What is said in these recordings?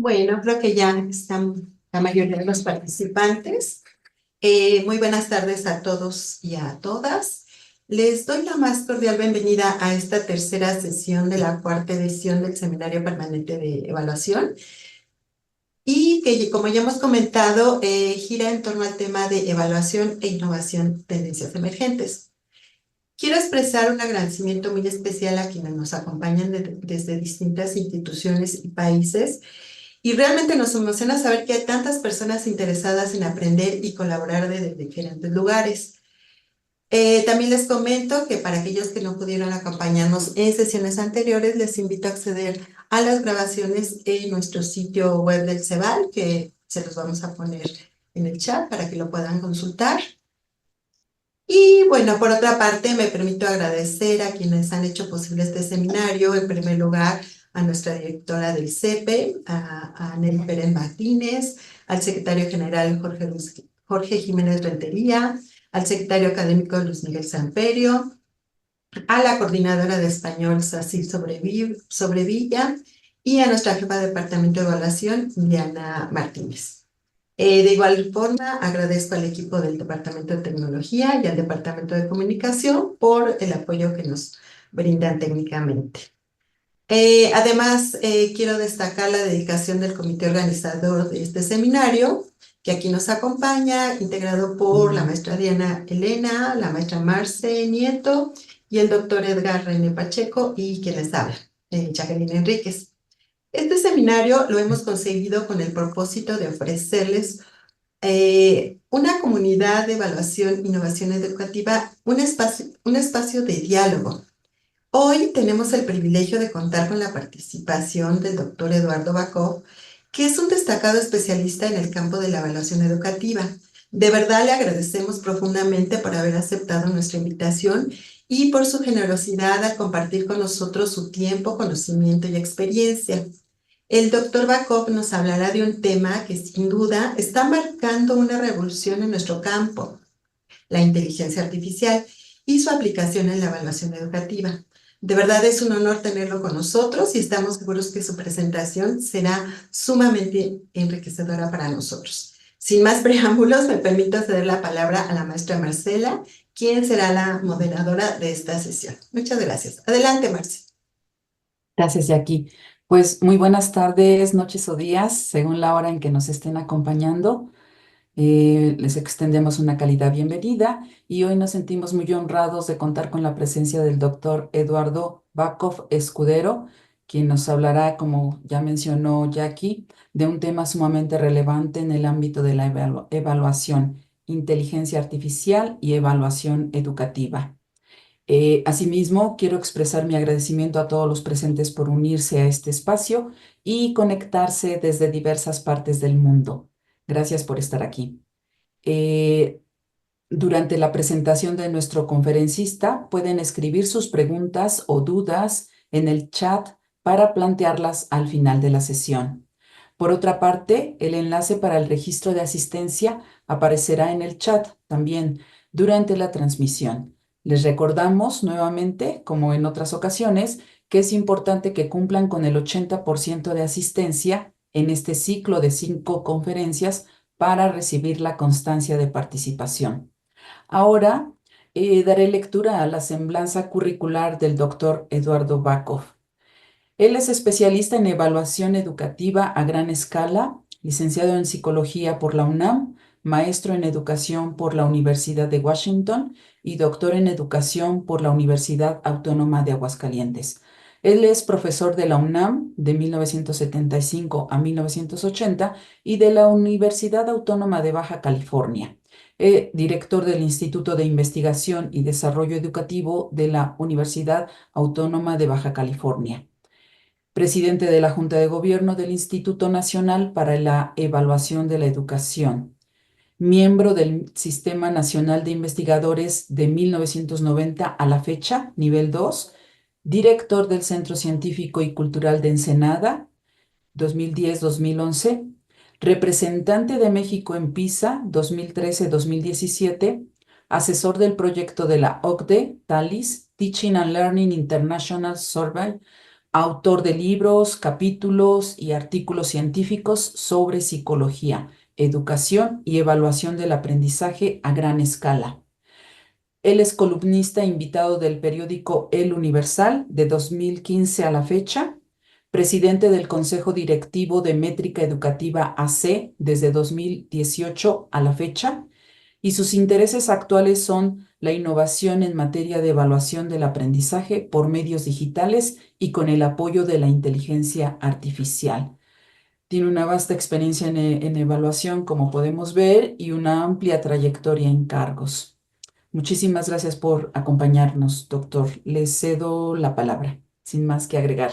Bueno, creo que ya están la mayoría de los participantes. Muy buenas tardes a todos y a todas. Les doy la más cordial bienvenida a esta tercera sesión de la cuarta edición del Seminario Permanente de Evaluación y que, como ya hemos comentado, gira en torno al tema de evaluación e innovación, tendencias emergentes. Quiero expresar un agradecimiento muy especial a quienes nos acompañan desde distintas instituciones y países. Y realmente nos emociona saber que hay tantas personas interesadas en aprender y colaborar desde diferentes lugares. También les comento que para aquellos que no pudieron acompañarnos en sesiones anteriores, les invito a acceder a las grabaciones en nuestro sitio web del CEVAL, que se los vamos a poner en el chat para que lo puedan consultar. Y bueno, por otra parte, me permito agradecer a quienes han hecho posible este seminario. En primer lugar, a nuestra directora del CEPE, a Nelly Pérez Martínez, al secretario general Jorge Jiménez Rentería, al secretario académico Luis Miguel Samperio, a la coordinadora de español Sacil Sobrevilla y a nuestra jefa de departamento de evaluación, Diana Martínez. De igual forma, agradezco al equipo del Departamento de Tecnología y al Departamento de Comunicación por el apoyo que nos brindan técnicamente. Además, quiero destacar la dedicación del comité organizador de este seminario, que aquí nos acompaña, integrado por la maestra Diana Elena, la maestra Marce Nieto y el doctor Edgar René Pacheco y quien les habla, Jacqueline Enríquez. Este seminario lo hemos concebido con el propósito de ofrecerles una comunidad de evaluación e innovación educativa, un espacio de diálogo. Hoy tenemos el privilegio de contar con la participación del doctor Eduardo Bacó, que es un destacado especialista en el campo de la evaluación educativa. De verdad le agradecemos profundamente por haber aceptado nuestra invitación y por su generosidad al compartir con nosotros su tiempo, conocimiento y experiencia. El doctor Bacó nos hablará de un tema que sin duda está marcando una revolución en nuestro campo, la inteligencia artificial y su aplicación en la evaluación educativa. De verdad es un honor tenerlo con nosotros y estamos seguros que su presentación será sumamente enriquecedora para nosotros. Sin más preámbulos, me permito ceder la palabra a la maestra Marcela, quien será la moderadora de esta sesión. Muchas gracias. Adelante, Marce. Gracias, Jackie. Pues muy buenas tardes, noches o días, según la hora en que nos estén acompañando. Les extendemos una cálida bienvenida y hoy nos sentimos muy honrados de contar con la presencia del doctor Eduardo Bakov Escudero, quien nos hablará, como ya mencionó Jackie, de un tema sumamente relevante en el ámbito de la evaluación, inteligencia artificial y evaluación educativa. Asimismo, quiero expresar mi agradecimiento a todos los presentes por unirse a este espacio y conectarse desde diversas partes del mundo. Gracias por estar aquí. Eh, Durante la presentación de nuestro conferencista, pueden escribir sus preguntas o dudas en el chat para plantearlas al final de la sesión. Por otra parte, el enlace para el registro de asistencia aparecerá en el chat también durante la transmisión. Les recordamos nuevamente, como en otras ocasiones, que es importante que cumplan con el 80% de asistencia en este ciclo de 5 conferencias para recibir la constancia de participación. Ahora daré lectura a la semblanza curricular del doctor Eduardo Bakov. Él es especialista en evaluación educativa a gran escala, licenciado en psicología por la UNAM, maestro en educación por la Universidad de Washington y doctor en educación por la Universidad Autónoma de Aguascalientes. Él es profesor de la UNAM de 1975 a 1980 y de la Universidad Autónoma de Baja California. Director del Instituto de Investigación y Desarrollo Educativo de la Universidad Autónoma de Baja California, presidente de la Junta de Gobierno del Instituto Nacional para la Evaluación de la Educación, miembro del Sistema Nacional de Investigadores de 1990 a la fecha, nivel 2, director del Centro Científico y Cultural de Ensenada, 2010-2011, representante de México en PISA, 2013-2017, asesor del proyecto de la OCDE, TALIS, Teaching and Learning International Survey, autor de libros, capítulos y artículos científicos sobre psicología, educación y evaluación del aprendizaje a gran escala. Él es columnista invitado del periódico El Universal de 2015 a la fecha, presidente del Consejo Directivo de Métrica Educativa AC desde 2018 a la fecha, y sus intereses actuales son la innovación en materia de evaluación del aprendizaje por medios digitales y con el apoyo de la inteligencia artificial. Tiene una vasta experiencia en evaluación, como podemos ver, y una amplia trayectoria en cargos. Muchísimas gracias por acompañarnos, doctor. Le cedo la palabra, sin más que agregar.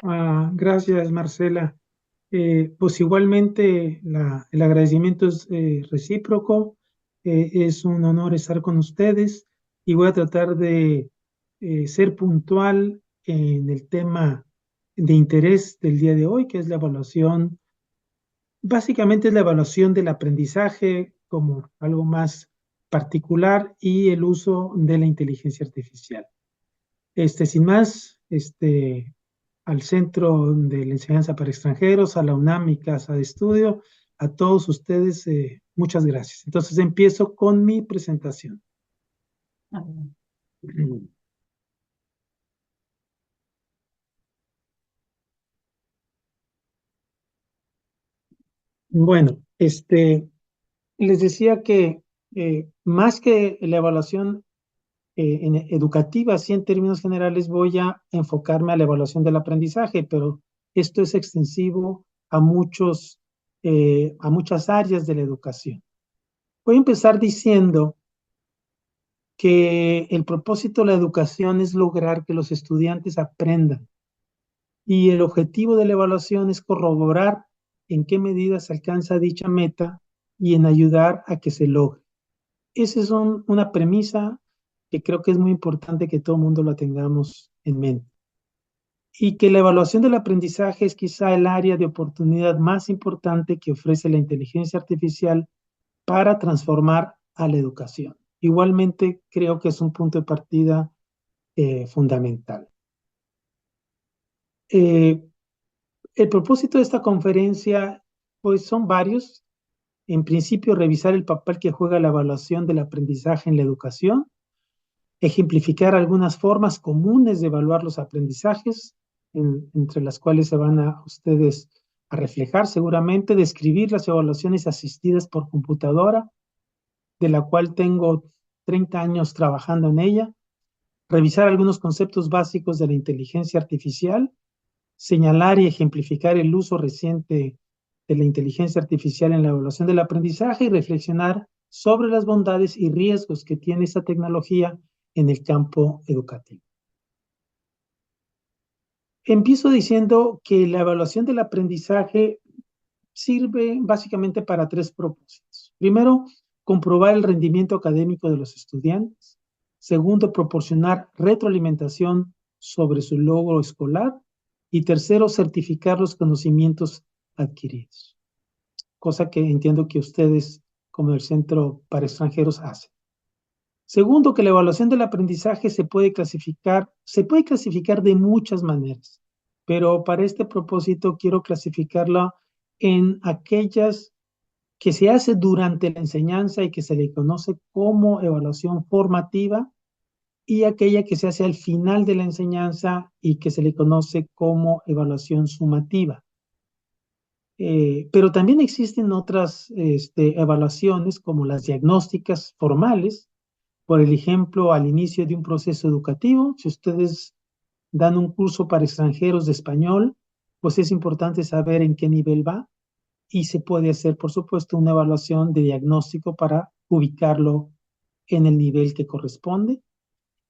Gracias, Marcela. Pues igualmente el agradecimiento es recíproco. Es un honor estar con ustedes y voy a tratar de ser puntual en el tema de interés del día de hoy, que es la evaluación. Básicamente es la evaluación del aprendizaje como algo más particular y el uso de la inteligencia artificial. Sin más, al Centro de la Enseñanza para Extranjeros, a la UNAM, mi casa de estudio, a todos ustedes, muchas gracias. Entonces empiezo con mi presentación. Bueno, les decía que más que la evaluación educativa, así en términos generales, voy a enfocarme a la evaluación del aprendizaje, pero esto es extensivo a muchas áreas de la educación. Voy a empezar diciendo que el propósito de la educación es lograr que los estudiantes aprendan y el objetivo de la evaluación es corroborar en qué medida se alcanza dicha meta y en ayudar a que se logre. Esa es una premisa que creo que es muy importante que todo el mundo la tengamos en mente. Y que la evaluación del aprendizaje es quizá el área de oportunidad más importante que ofrece la inteligencia artificial para transformar a la educación. Igualmente, creo que es un punto de partida fundamental. El propósito de esta conferencia, pues son varios. En principio, revisar el papel que juega la evaluación del aprendizaje en la educación, ejemplificar algunas formas comunes de evaluar los aprendizajes, entre las cuales se van a ustedes a reflejar seguramente, describir las evaluaciones asistidas por computadora, de la cual tengo 30 años trabajando en ella, revisar algunos conceptos básicos de la inteligencia artificial, señalar y ejemplificar el uso reciente de la inteligencia artificial en la evaluación del aprendizaje y reflexionar sobre las bondades y riesgos que tiene esta tecnología en el campo educativo. Empiezo diciendo que la evaluación del aprendizaje sirve básicamente para tres propósitos. Primero, comprobar el rendimiento académico de los estudiantes. Segundo, proporcionar retroalimentación sobre su logro escolar. Y tercero, certificar los conocimientos adquiridos, cosa que entiendo que ustedes, como el Centro para Extranjeros, hacen. Segundo, que la evaluación del aprendizaje se puede clasificar de muchas maneras, pero para este propósito quiero clasificarla en aquellas que se hace durante la enseñanza y que se le conoce como evaluación formativa, y aquella que se hace al final de la enseñanza y que se le conoce como evaluación sumativa. Pero también existen otras evaluaciones como las diagnósticas formales, por ejemplo, al inicio de un proceso educativo. Si ustedes dan un curso para extranjeros de español, pues es importante saber en qué nivel va y se puede hacer, por supuesto, una evaluación de diagnóstico para ubicarlo en el nivel que corresponde.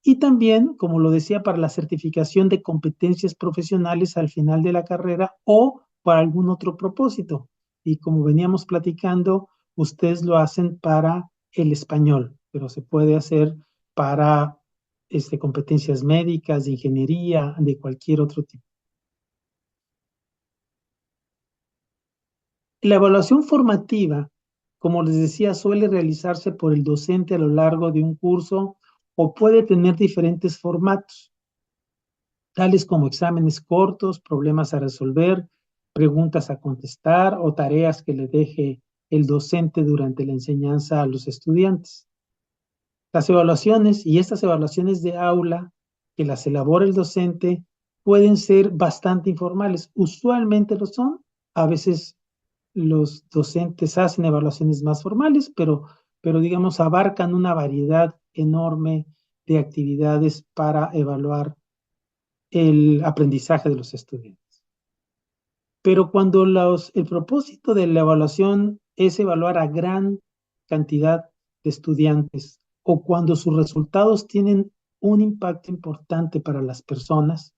Y también, como lo decía, para la certificación de competencias profesionales al final de la carrera o para algún otro propósito. Y como veníamos platicando, ustedes lo hacen para el español, pero se puede hacer para competencias médicas, de ingeniería, de cualquier otro tipo. La evaluación formativa, como les decía, suele realizarse por el docente a lo largo de un curso o puede tener diferentes formatos. tales como exámenes cortos, problemas a resolver, preguntas a contestar o tareas que le deje el docente durante la enseñanza a los estudiantes. Las evaluaciones y estas evaluaciones de aula que las elabora el docente pueden ser bastante informales. Usualmente lo son. A veces los docentes hacen evaluaciones más formales, pero digamos abarcan una variedad enorme de actividades para evaluar el aprendizaje de los estudiantes. Pero cuando el propósito de la evaluación es evaluar a gran cantidad de estudiantes o cuando sus resultados tienen un impacto importante para las personas,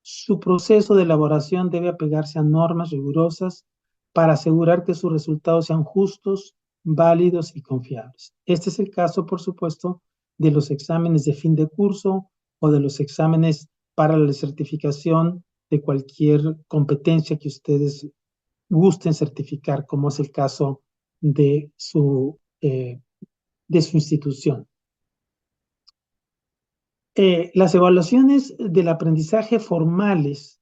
su proceso de elaboración debe apegarse a normas rigurosas para asegurar que sus resultados sean justos, válidos y confiables. Este es el caso, por supuesto, de los exámenes de fin de curso o de los exámenes para la certificación de cualquier competencia que ustedes gusten certificar, como es el caso de su institución. Las evaluaciones del aprendizaje formales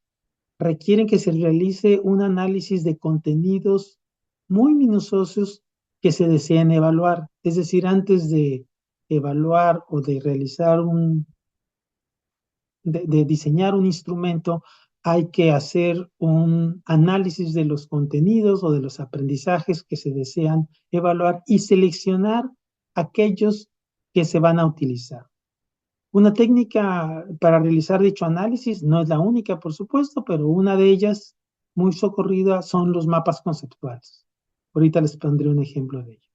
requieren que se realice un análisis de contenidos muy minuciosos que se deseen evaluar. Es decir, antes de evaluar o de realizar de diseñar un instrumento, hay que hacer un análisis de los contenidos o de los aprendizajes que se desean evaluar y seleccionar aquellos que se van a utilizar. Una técnica para realizar dicho análisis, no es la única, por supuesto, pero una de ellas muy socorrida son los mapas conceptuales. Ahorita les pondré un ejemplo de ello.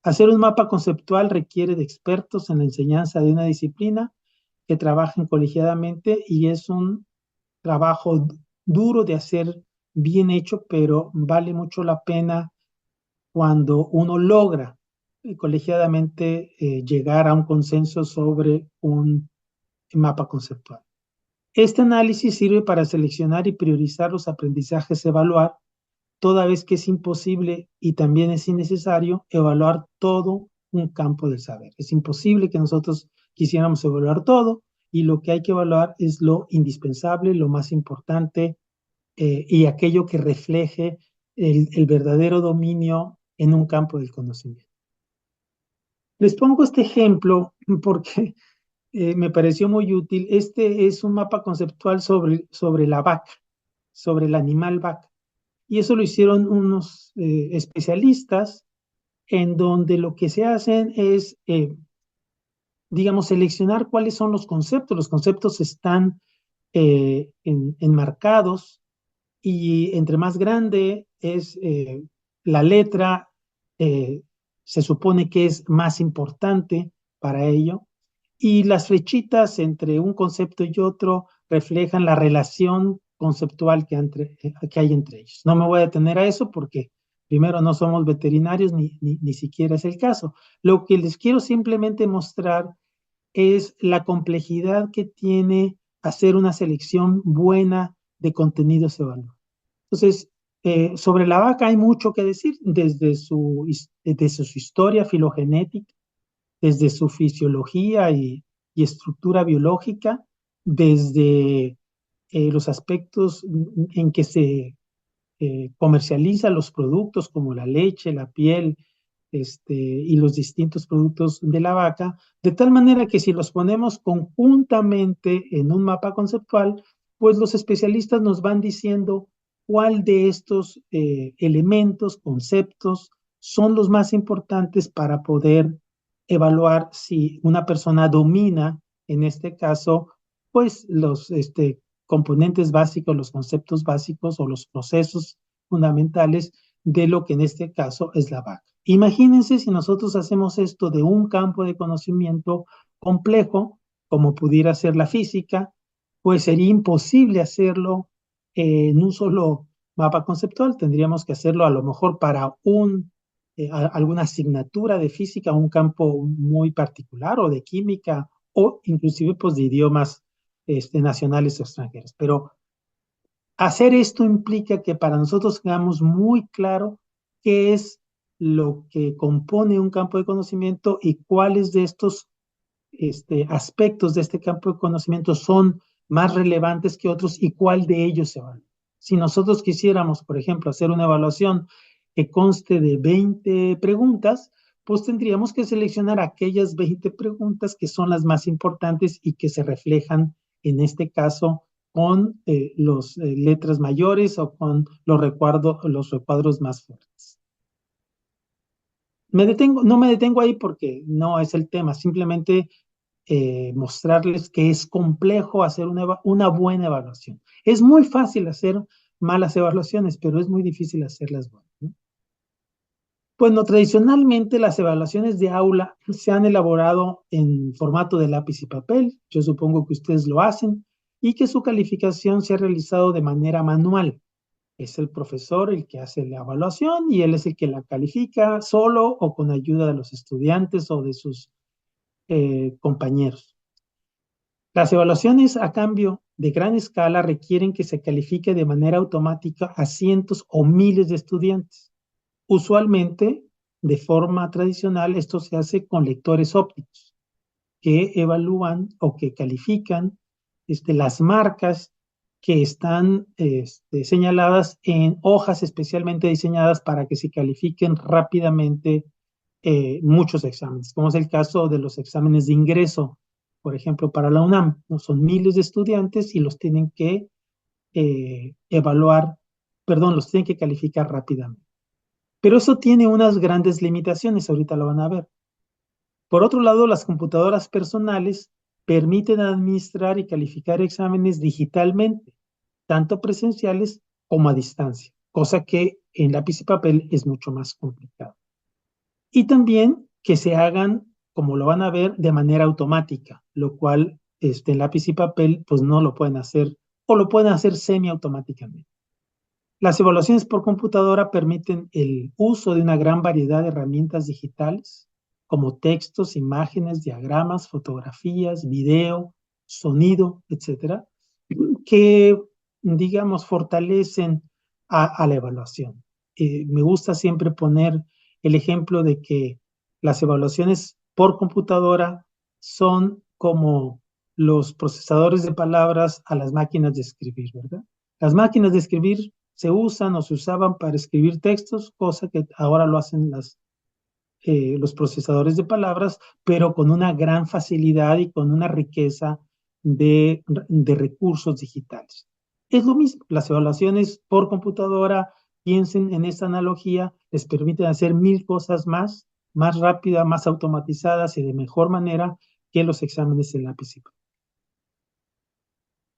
Hacer un mapa conceptual requiere de expertos en la enseñanza de una disciplina que trabajen colegiadamente y es un trabajo duro de hacer, bien hecho, pero vale mucho la pena cuando uno logra colegiadamente llegar a un consenso sobre un mapa conceptual. Este análisis sirve para seleccionar y priorizar los aprendizajes a evaluar, toda vez que es imposible y también es innecesario evaluar todo un campo del saber. Es imposible que nosotros quisiéramos evaluar todo y lo que hay que evaluar es lo indispensable, lo más importante y aquello que refleje el verdadero dominio en un campo del conocimiento. Les pongo este ejemplo porque me pareció muy útil. Este es un mapa conceptual sobre la vaca, sobre el animal vaca. Y eso lo hicieron unos especialistas en donde lo que se hacen es, digamos, seleccionar cuáles son los conceptos. Los conceptos están enmarcados y entre más grande es la letra, eh, se supone que es más importante para ello. Y las flechitas entre un concepto y otro reflejan la relación conceptual que hay entre ellos. No me voy a detener a eso porque primero no somos veterinarios ni siquiera es el caso. Lo que les quiero simplemente mostrar es la complejidad que tiene hacer una selección buena de contenidos evaluados. Entonces, sobre la vaca hay mucho que decir desde su historia filogenética, desde su fisiología y estructura biológica, desde los aspectos en que se comercializan los productos como la leche, la piel, y los distintos productos de la vaca, de tal manera que si los ponemos conjuntamente en un mapa conceptual, pues los especialistas nos van diciendo cuál de estos elementos, conceptos, son los más importantes para poder evaluar si una persona domina, en este caso, pues los componentes básicos, los conceptos básicos o los procesos fundamentales de lo que en este caso es la vaca. Imagínense si nosotros hacemos esto de un campo de conocimiento complejo, como pudiera ser la física, pues sería imposible hacerlo en un solo mapa conceptual. Tendríamos que hacerlo a lo mejor para alguna asignatura de física, un campo muy particular o de química o inclusive pues de idiomas nacionales o extranjeros. Pero hacer esto implica que para nosotros tengamos muy claro qué es lo que compone un campo de conocimiento y cuáles de estos aspectos de este campo de conocimiento son más relevantes que otros y cuál de ellos se evalúa. Si nosotros quisiéramos, por ejemplo, hacer una evaluación que conste de 20 preguntas, pues tendríamos que seleccionar aquellas 20 preguntas que son las más importantes y que se reflejan, en este caso, con las letras mayores o con los recuadros más fuertes. No me detengo ahí porque no es el tema, simplemente mostrarles que es complejo hacer una buena evaluación. Es muy fácil hacer malas evaluaciones, pero es muy difícil hacerlas buenas, ¿no? Bueno, tradicionalmente las evaluaciones de aula se han elaborado en formato de lápiz y papel. Yo supongo que ustedes lo hacen y que su calificación se ha realizado de manera manual. Es el profesor el que hace la evaluación y él es el que la califica solo o con ayuda de los estudiantes o de sus compañeros. Las evaluaciones a cambio de gran escala requieren que se califique de manera automática a cientos o miles de estudiantes. Usualmente, de forma tradicional, esto se hace con lectores ópticos que evalúan o que califican las marcas que están señaladas en hojas especialmente diseñadas para que se califiquen rápidamente muchos exámenes, como es el caso de los exámenes de ingreso, por ejemplo, para la UNAM, ¿no? Son miles de estudiantes y los tienen que los tienen que calificar rápidamente. Pero eso tiene unas grandes limitaciones, ahorita lo van a ver. Por otro lado, las computadoras personales permiten administrar y calificar exámenes digitalmente, tanto presenciales como a distancia, cosa que en lápiz y papel es mucho más complicado. Y también que se hagan, como lo van a ver, de manera automática, lo cual en lápiz y papel pues no lo pueden hacer o lo pueden hacer semiautomáticamente. Las evaluaciones por computadora permiten el uso de una gran variedad de herramientas digitales, como textos, imágenes, diagramas, fotografías, video, sonido, etcétera, que, digamos, fortalecen a la evaluación. Me gusta siempre poner el ejemplo de que las evaluaciones por computadora son como los procesadores de palabras a las máquinas de escribir, ¿verdad? Las máquinas de escribir se usan o se usaban para escribir textos, cosa que ahora lo hacen los procesadores de palabras, pero con una gran facilidad y con una riqueza de recursos digitales. Es lo mismo, las evaluaciones por computadora, piensen en esta analogía, les permiten hacer 1000 cosas más rápida, más automatizadas y de mejor manera que los exámenes en lápiz y papel.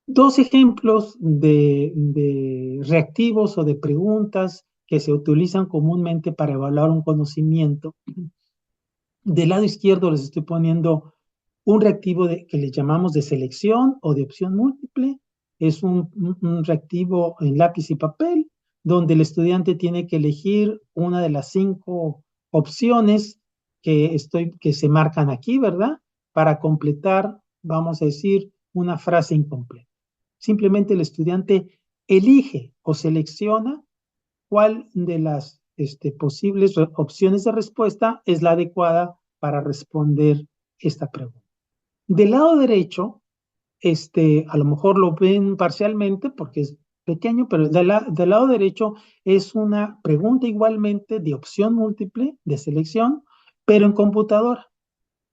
Dos ejemplos de reactivos o de preguntas que se utilizan comúnmente para evaluar un conocimiento. Del lado izquierdo les estoy poniendo un reactivo que le llamamos de selección o de opción múltiple. Es un reactivo en lápiz y papel, donde el estudiante tiene que elegir una de las 5 opciones que se marcan aquí, ¿verdad? Para completar, vamos a decir, una frase incompleta. Simplemente el estudiante elige o selecciona cuál de las posibles opciones de respuesta es la adecuada para responder esta pregunta. Del lado derecho, a lo mejor lo ven parcialmente porque es pequeño, pero del lado derecho es una pregunta igualmente de opción múltiple, de selección, pero en computadora.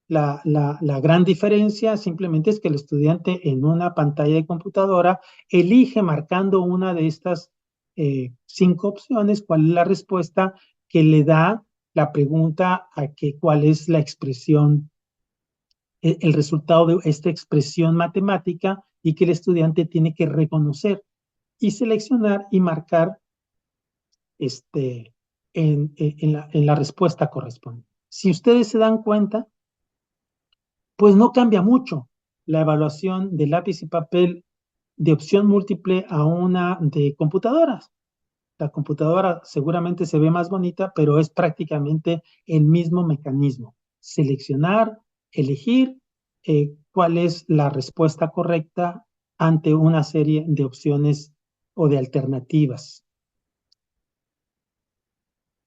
La gran diferencia simplemente es que el estudiante en una pantalla de computadora elige marcando una de estas 5 opciones cuál es la respuesta que le da la pregunta cuál es la expresión, el resultado de esta expresión matemática y que el estudiante tiene que reconocer y seleccionar y marcar en la respuesta correspondiente. Si ustedes se dan cuenta, pues no cambia mucho la evaluación de lápiz y papel de opción múltiple a una de computadoras. La computadora seguramente se ve más bonita, pero es prácticamente el mismo mecanismo. Seleccionar, elegir cuál es la respuesta correcta ante una serie de opciones o de alternativas.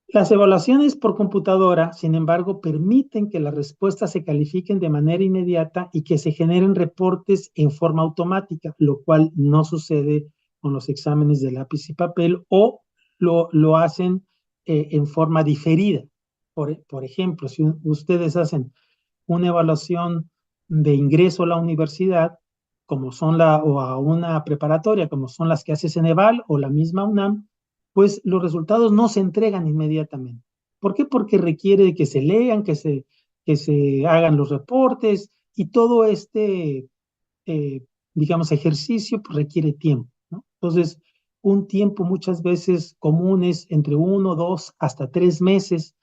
Las evaluaciones por computadora, sin embargo, permiten que las respuestas se califiquen de manera inmediata y que se generen reportes en forma automática, lo cual no sucede con los exámenes de lápiz y papel o lo hacen en forma diferida. Por ejemplo, si ustedes hacen una evaluación de ingreso a la universidad, como son o a una preparatoria, como son las que hace Ceneval o la misma UNAM, pues los resultados no se entregan inmediatamente. ¿Por qué? Porque requiere de que se lean, que se hagan los reportes y todo este, digamos, ejercicio pues, requiere tiempo, ¿no? Entonces, un tiempo muchas veces común es entre 1, 2, hasta 3 meses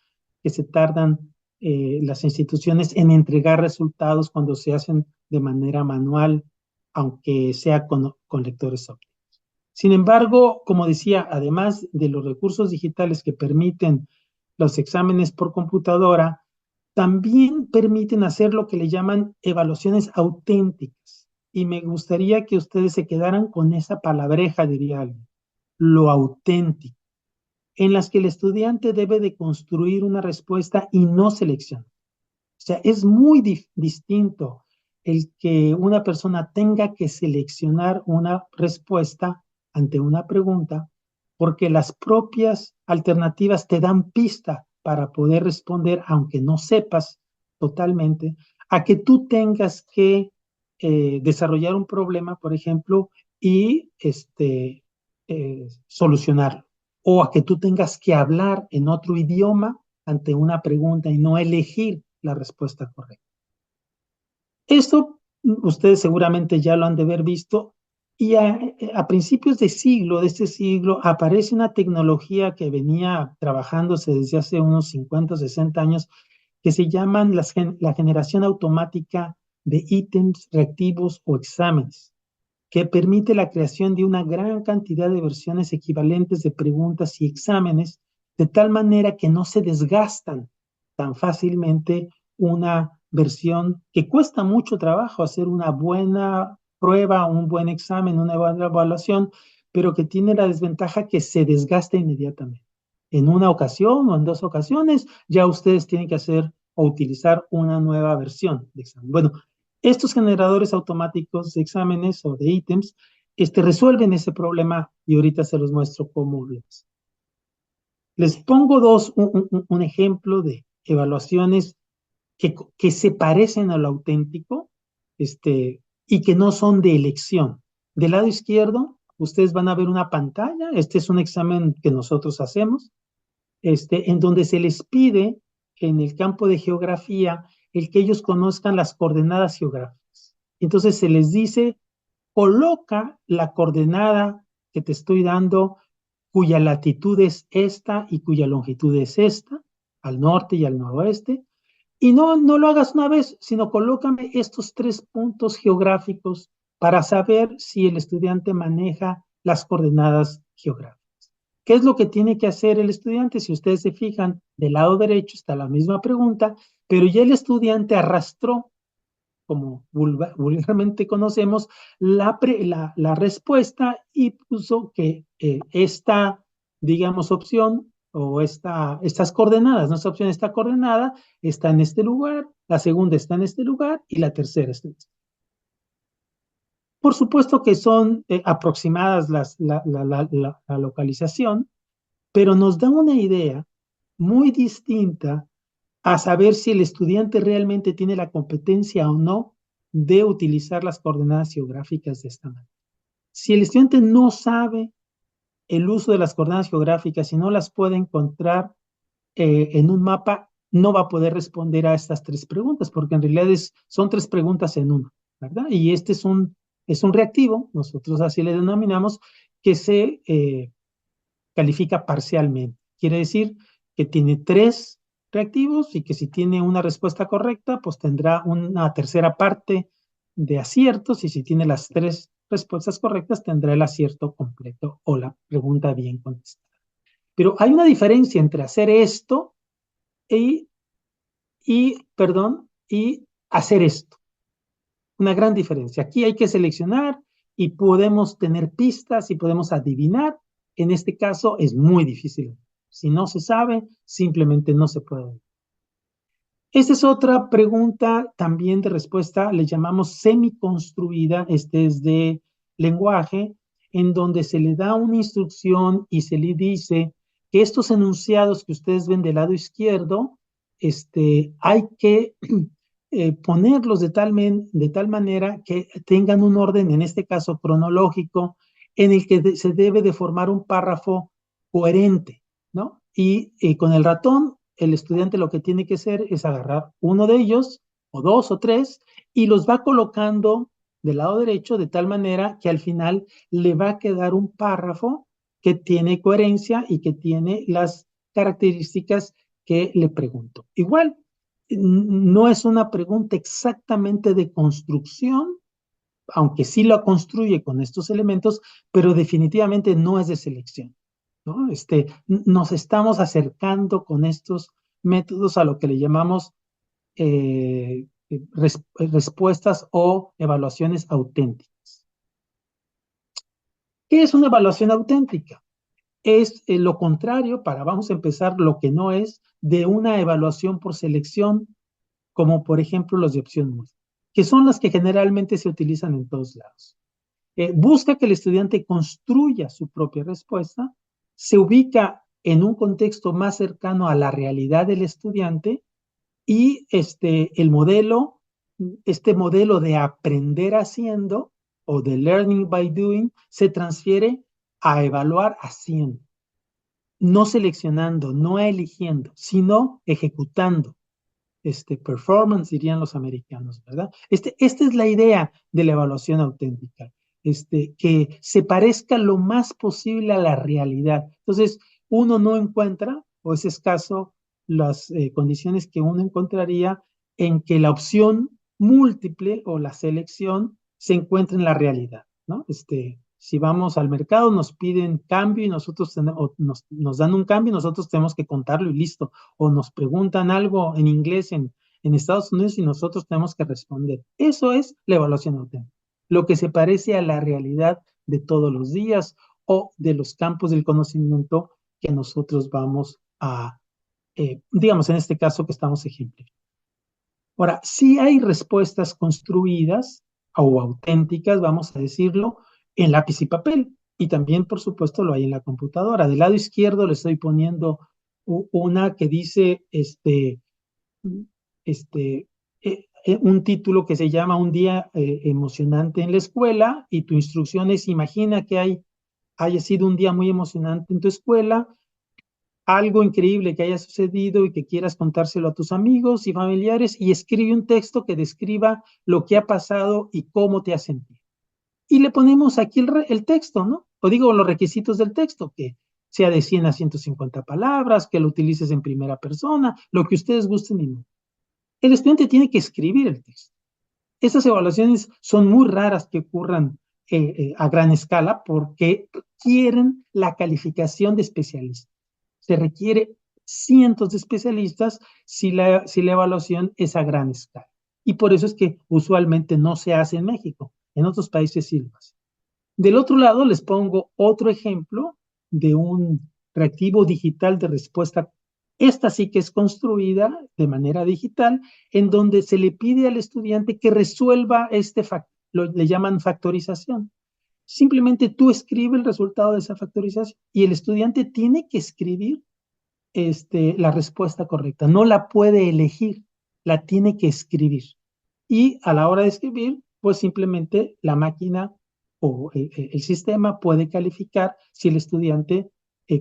que se tardan las instituciones en entregar resultados cuando se hacen de manera manual, aunque sea con lectores ópticos. Sin embargo, como decía, además de los recursos digitales que permiten los exámenes por computadora, también permiten hacer lo que le llaman evaluaciones auténticas. Y me gustaría que ustedes se quedaran con esa palabreja, diría alguien, lo auténtico, en las que el estudiante debe de construir una respuesta y no seleccionar. O sea, es muy distinto el que una persona tenga que seleccionar una respuesta ante una pregunta, porque las propias alternativas te dan pista para poder responder, aunque no sepas totalmente, a que tú tengas que desarrollar un problema, por ejemplo, y solucionarlo, o a que tú tengas que hablar en otro idioma ante una pregunta y no elegir la respuesta correcta. Esto ustedes seguramente ya lo han de haber visto y a principios de este siglo, aparece una tecnología que venía trabajándose desde hace unos 50 o 60 años que se llaman la generación automática de ítems, reactivos o exámenes, que permite la creación de una gran cantidad de versiones equivalentes de preguntas y exámenes, de tal manera que no se desgastan tan fácilmente una versión que cuesta mucho trabajo hacer una buena prueba, un buen examen, una buena evaluación, pero que tiene la desventaja que se desgasta inmediatamente. En una ocasión o en 2 ocasiones, ya ustedes tienen que hacer o utilizar una nueva versión de examen. Bueno, estos generadores automáticos de exámenes o de ítems resuelven ese problema y ahorita se los muestro cómo lo hacen. Les pongo un ejemplo de evaluaciones que se parecen a lo auténtico y que no son de elección. Del lado izquierdo, ustedes van a ver una pantalla. Este es un examen que nosotros hacemos, en donde se les pide en el campo de geografía el que ellos conozcan las coordenadas geográficas. Entonces se les dice, coloca la coordenada que te estoy dando, cuya latitud es esta y cuya longitud es esta, al norte y al noroeste, y no lo hagas una vez, sino colócame estos 3 puntos geográficos para saber si el estudiante maneja las coordenadas geográficas. ¿Qué es lo que tiene que hacer el estudiante? Si ustedes se fijan, del lado derecho está la misma pregunta, pero ya el estudiante arrastró, como vulgarmente conocemos, la respuesta y puso que esta, digamos, opción o estas coordenadas, nuestra opción está coordenada, está en este lugar, la segunda está en este lugar y la tercera está en este lugar. Por supuesto que son aproximadas la localización, pero nos da una idea muy distinta a saber si el estudiante realmente tiene la competencia o no de utilizar las coordenadas geográficas de esta manera. Si el estudiante no sabe el uso de las coordenadas geográficas y no las puede encontrar en un mapa, no va a poder responder a estas 3 preguntas, porque en realidad son 3 preguntas en una, ¿verdad? Y este es un reactivo, nosotros así le denominamos, que se califica parcialmente. Quiere decir que tiene 3 reactivos y que si tiene una respuesta correcta, pues tendrá una tercera parte de aciertos y si tiene las 3 respuestas correctas, tendrá el acierto completo o la pregunta bien contestada. Pero hay una diferencia entre hacer esto y hacer esto. Una gran diferencia. Aquí hay que seleccionar y podemos tener pistas y podemos adivinar. En este caso es muy difícil. Si no se sabe, simplemente no se puede. Esta es otra pregunta también de respuesta, le llamamos semiconstruida, este es de lenguaje, en donde se le da una instrucción y se le dice que estos enunciados que ustedes ven del lado izquierdo, hay que ponerlos de tal manera que tengan un orden, en este caso cronológico, en el que se debe de formar un párrafo coherente, ¿no? Y con el ratón, el estudiante lo que tiene que hacer es agarrar uno de ellos, o dos o tres, y los va colocando del lado derecho de tal manera que al final le va a quedar un párrafo que tiene coherencia y que tiene las características que le pregunto. Igual, no es una pregunta exactamente de construcción, aunque sí la construye con estos elementos, pero definitivamente no es de selección, ¿no? Nos estamos acercando con estos métodos a lo que le llamamos respuestas o evaluaciones auténticas. ¿Qué es una evaluación auténtica? Es lo contrario, vamos a empezar, lo que no es de una evaluación por selección, como por ejemplo los de opción múltiple, que son las que generalmente se utilizan en todos lados. Busca que el estudiante construya su propia respuesta, se ubica en un contexto más cercano a la realidad del estudiante y este modelo de aprender haciendo o de learning by doing se transfiere a evaluar haciendo, no seleccionando, no eligiendo, sino ejecutando. Performance, dirían los americanos, ¿verdad? Esta es la idea de la evaluación auténtica, que se parezca lo más posible a la realidad. Entonces, uno no encuentra, o es escaso, las condiciones que uno encontraría en que la opción múltiple o la selección se encuentre en la realidad, ¿no? Si vamos al mercado, nos piden cambio y nosotros nos dan un cambio y nosotros tenemos que contarlo y listo. O nos preguntan algo en inglés en Estados Unidos y nosotros tenemos que responder. Eso es la evaluación auténtica. Lo que se parece a la realidad de todos los días o de los campos del conocimiento que nosotros vamos a, digamos, en este caso que estamos ejemplificando. Ahora, sí hay respuestas construidas o auténticas, vamos a decirlo, en lápiz y papel. Y también, por supuesto, lo hay en la computadora. Del lado izquierdo le estoy poniendo una que dice, un título que se llama Un día emocionante en la escuela, y tu instrucción es: imagina que haya sido un día muy emocionante en tu escuela, algo increíble que haya sucedido y que quieras contárselo a tus amigos y familiares, y escribe un texto que describa lo que ha pasado y cómo te has sentido. Y le ponemos aquí el texto, ¿no? O digo, los requisitos del texto, que sea de 100 a 150 palabras, que lo utilices en primera persona, lo que ustedes gusten y no. El estudiante tiene que escribir el texto. Estas evaluaciones son muy raras que ocurran a gran escala porque requieren la calificación de especialistas. Se requiere cientos de especialistas si la evaluación es a gran escala. Y por eso es que usualmente no se hace en México. En otros países sí lo hacen. Del otro lado les pongo otro ejemplo de un reactivo digital de respuesta. Esta sí que es construida de manera digital, en donde se le pide al estudiante que resuelva le llaman factorización. Simplemente tú escribes el resultado de esa factorización y el estudiante tiene que escribir la respuesta correcta. No la puede elegir, la tiene que escribir. Y a la hora de escribir, pues simplemente la máquina o el sistema puede calificar si el estudiante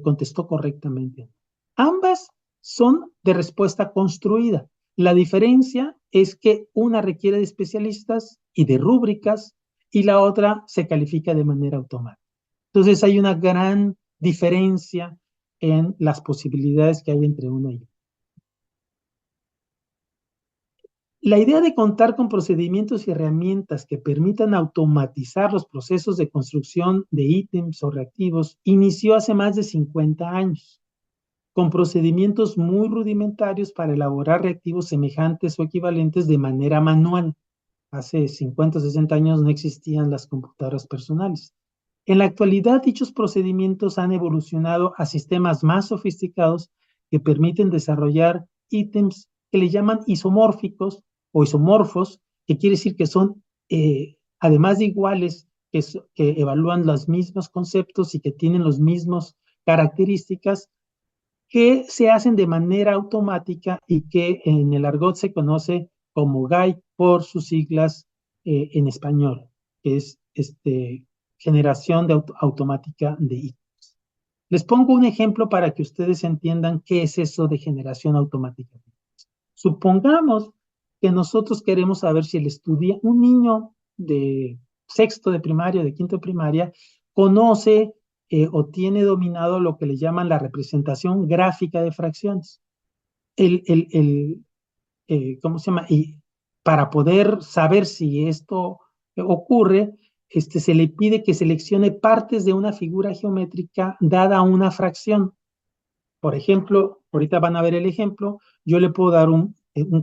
contestó correctamente. Ambas son de respuesta construida. La diferencia es que una requiere de especialistas y de rúbricas y la otra se califica de manera automática. Entonces hay una gran diferencia en las posibilidades que hay entre una y otra. La idea de contar con procedimientos y herramientas que permitan automatizar los procesos de construcción de ítems o reactivos inició hace más de 50 años, con procedimientos muy rudimentarios para elaborar reactivos semejantes o equivalentes de manera manual. Hace 50 o 60 años no existían las computadoras personales. En la actualidad, dichos procedimientos han evolucionado a sistemas más sofisticados que permiten desarrollar ítems que le llaman isomórficos o isomorfos, que quiere decir que son, además de iguales, que evalúan los mismos conceptos y que tienen las mismas características, que se hacen de manera automática y que en el argot se conoce como GAI por sus siglas en español, que es generación automática de ítems. Les pongo un ejemplo para que ustedes entiendan qué es eso de generación automática. Supongamos que nosotros queremos saber si un niño de sexto de primaria, de quinto de primaria, conoce o tiene dominado lo que le llaman la representación gráfica de fracciones. ¿Cómo se llama? Y para poder saber si esto ocurre, se le pide que seleccione partes de una figura geométrica dada una fracción. Por ejemplo, ahorita van a ver el ejemplo, yo le puedo dar un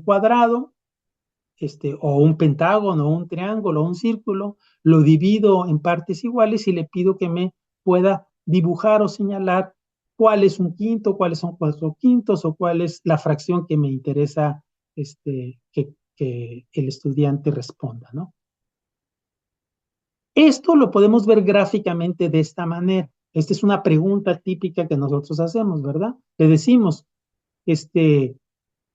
cuadrado, o un pentágono, o un triángulo, o un círculo, lo divido en partes iguales y le pido que me pueda dibujar o señalar cuál es un quinto, cuáles son 4/5, o cuál es la fracción que me interesa que el estudiante responda, ¿no? Esto lo podemos ver gráficamente de esta manera. Esta es una pregunta típica que nosotros hacemos, ¿verdad? Le decimos,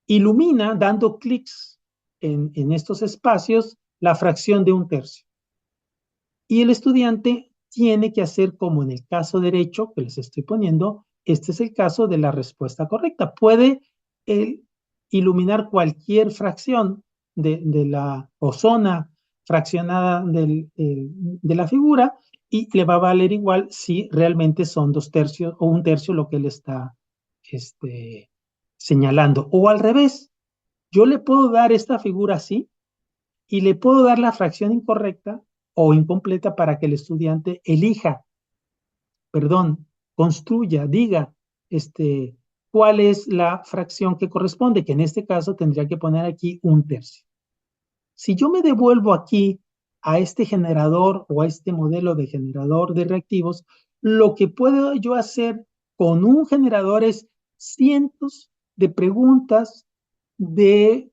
ilumina dando clics en estos espacios la fracción de 1/3. Y el estudiante tiene que hacer como en el caso derecho que les estoy poniendo, este es el caso de la respuesta correcta. Puede iluminar cualquier fracción de la o zona fraccionada de la figura y le va a valer igual si realmente son 2/3 o 1/3 lo que él está señalando. O al revés, yo le puedo dar esta figura así y le puedo dar la fracción incorrecta o incompleta para que el estudiante construya, diga, cuál es la fracción que corresponde, que en este caso tendría que poner aquí 1/3. Si yo me devuelvo aquí a este generador o a este modelo de generador de reactivos, lo que puedo yo hacer con un generador es cientos de preguntas de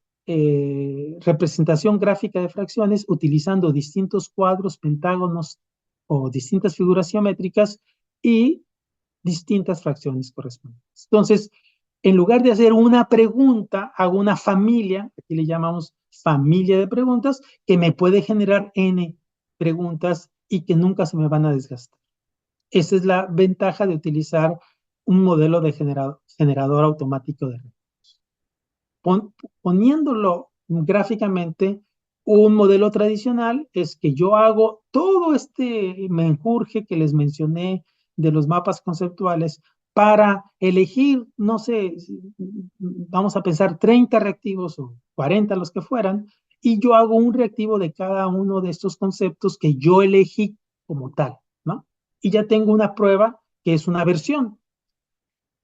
representación gráfica de fracciones utilizando distintos cuadros, pentágonos o distintas figuras geométricas y distintas fracciones correspondientes. Entonces, en lugar de hacer una pregunta, hago una familia, aquí le llamamos familia de preguntas, que me puede generar N preguntas y que nunca se me van a desgastar. Esa es la ventaja de utilizar un modelo de generador automático de reactivos. Poniéndolo gráficamente, un modelo tradicional es que yo hago todo este menjurje que les mencioné de los mapas conceptuales para elegir, no sé, vamos a pensar 30 reactivos o 40 los que fueran, y yo hago un reactivo de cada uno de estos conceptos que yo elegí como tal, ¿no? Y ya tengo una prueba que es una versión.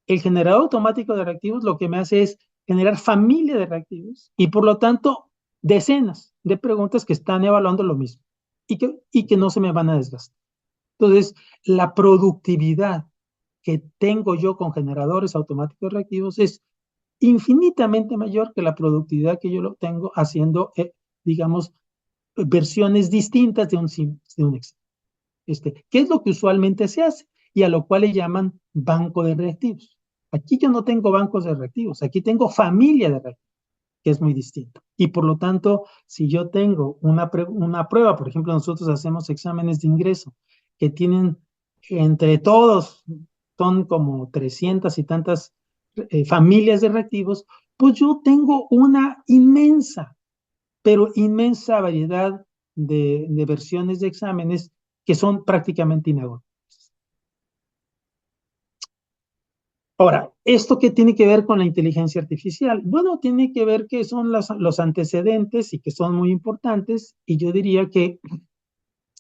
El generador automático de reactivos lo que me hace es generar familia de reactivos y por lo tanto decenas de preguntas que están evaluando lo mismo y que no se me van a desgastar. Entonces, la productividad que tengo yo con generadores automáticos de reactivos es infinitamente mayor que la productividad que yo lo tengo haciendo, digamos, versiones distintas de un Excel. ¿Qué es lo que usualmente se hace? Y a lo cual le llaman banco de reactivos. Aquí yo no tengo bancos de reactivos, aquí tengo familia de reactivos, que es muy distinto. Y por lo tanto, si yo tengo una prueba, por ejemplo, nosotros hacemos exámenes de ingreso que tienen entre todos, son como 300 y tantas familias de reactivos, pues yo tengo una inmensa, pero inmensa variedad de versiones de exámenes que son prácticamente inagotables. Ahora, ¿esto qué tiene que ver con la inteligencia artificial? Bueno, tiene que ver que son los antecedentes y que son muy importantes, y yo diría que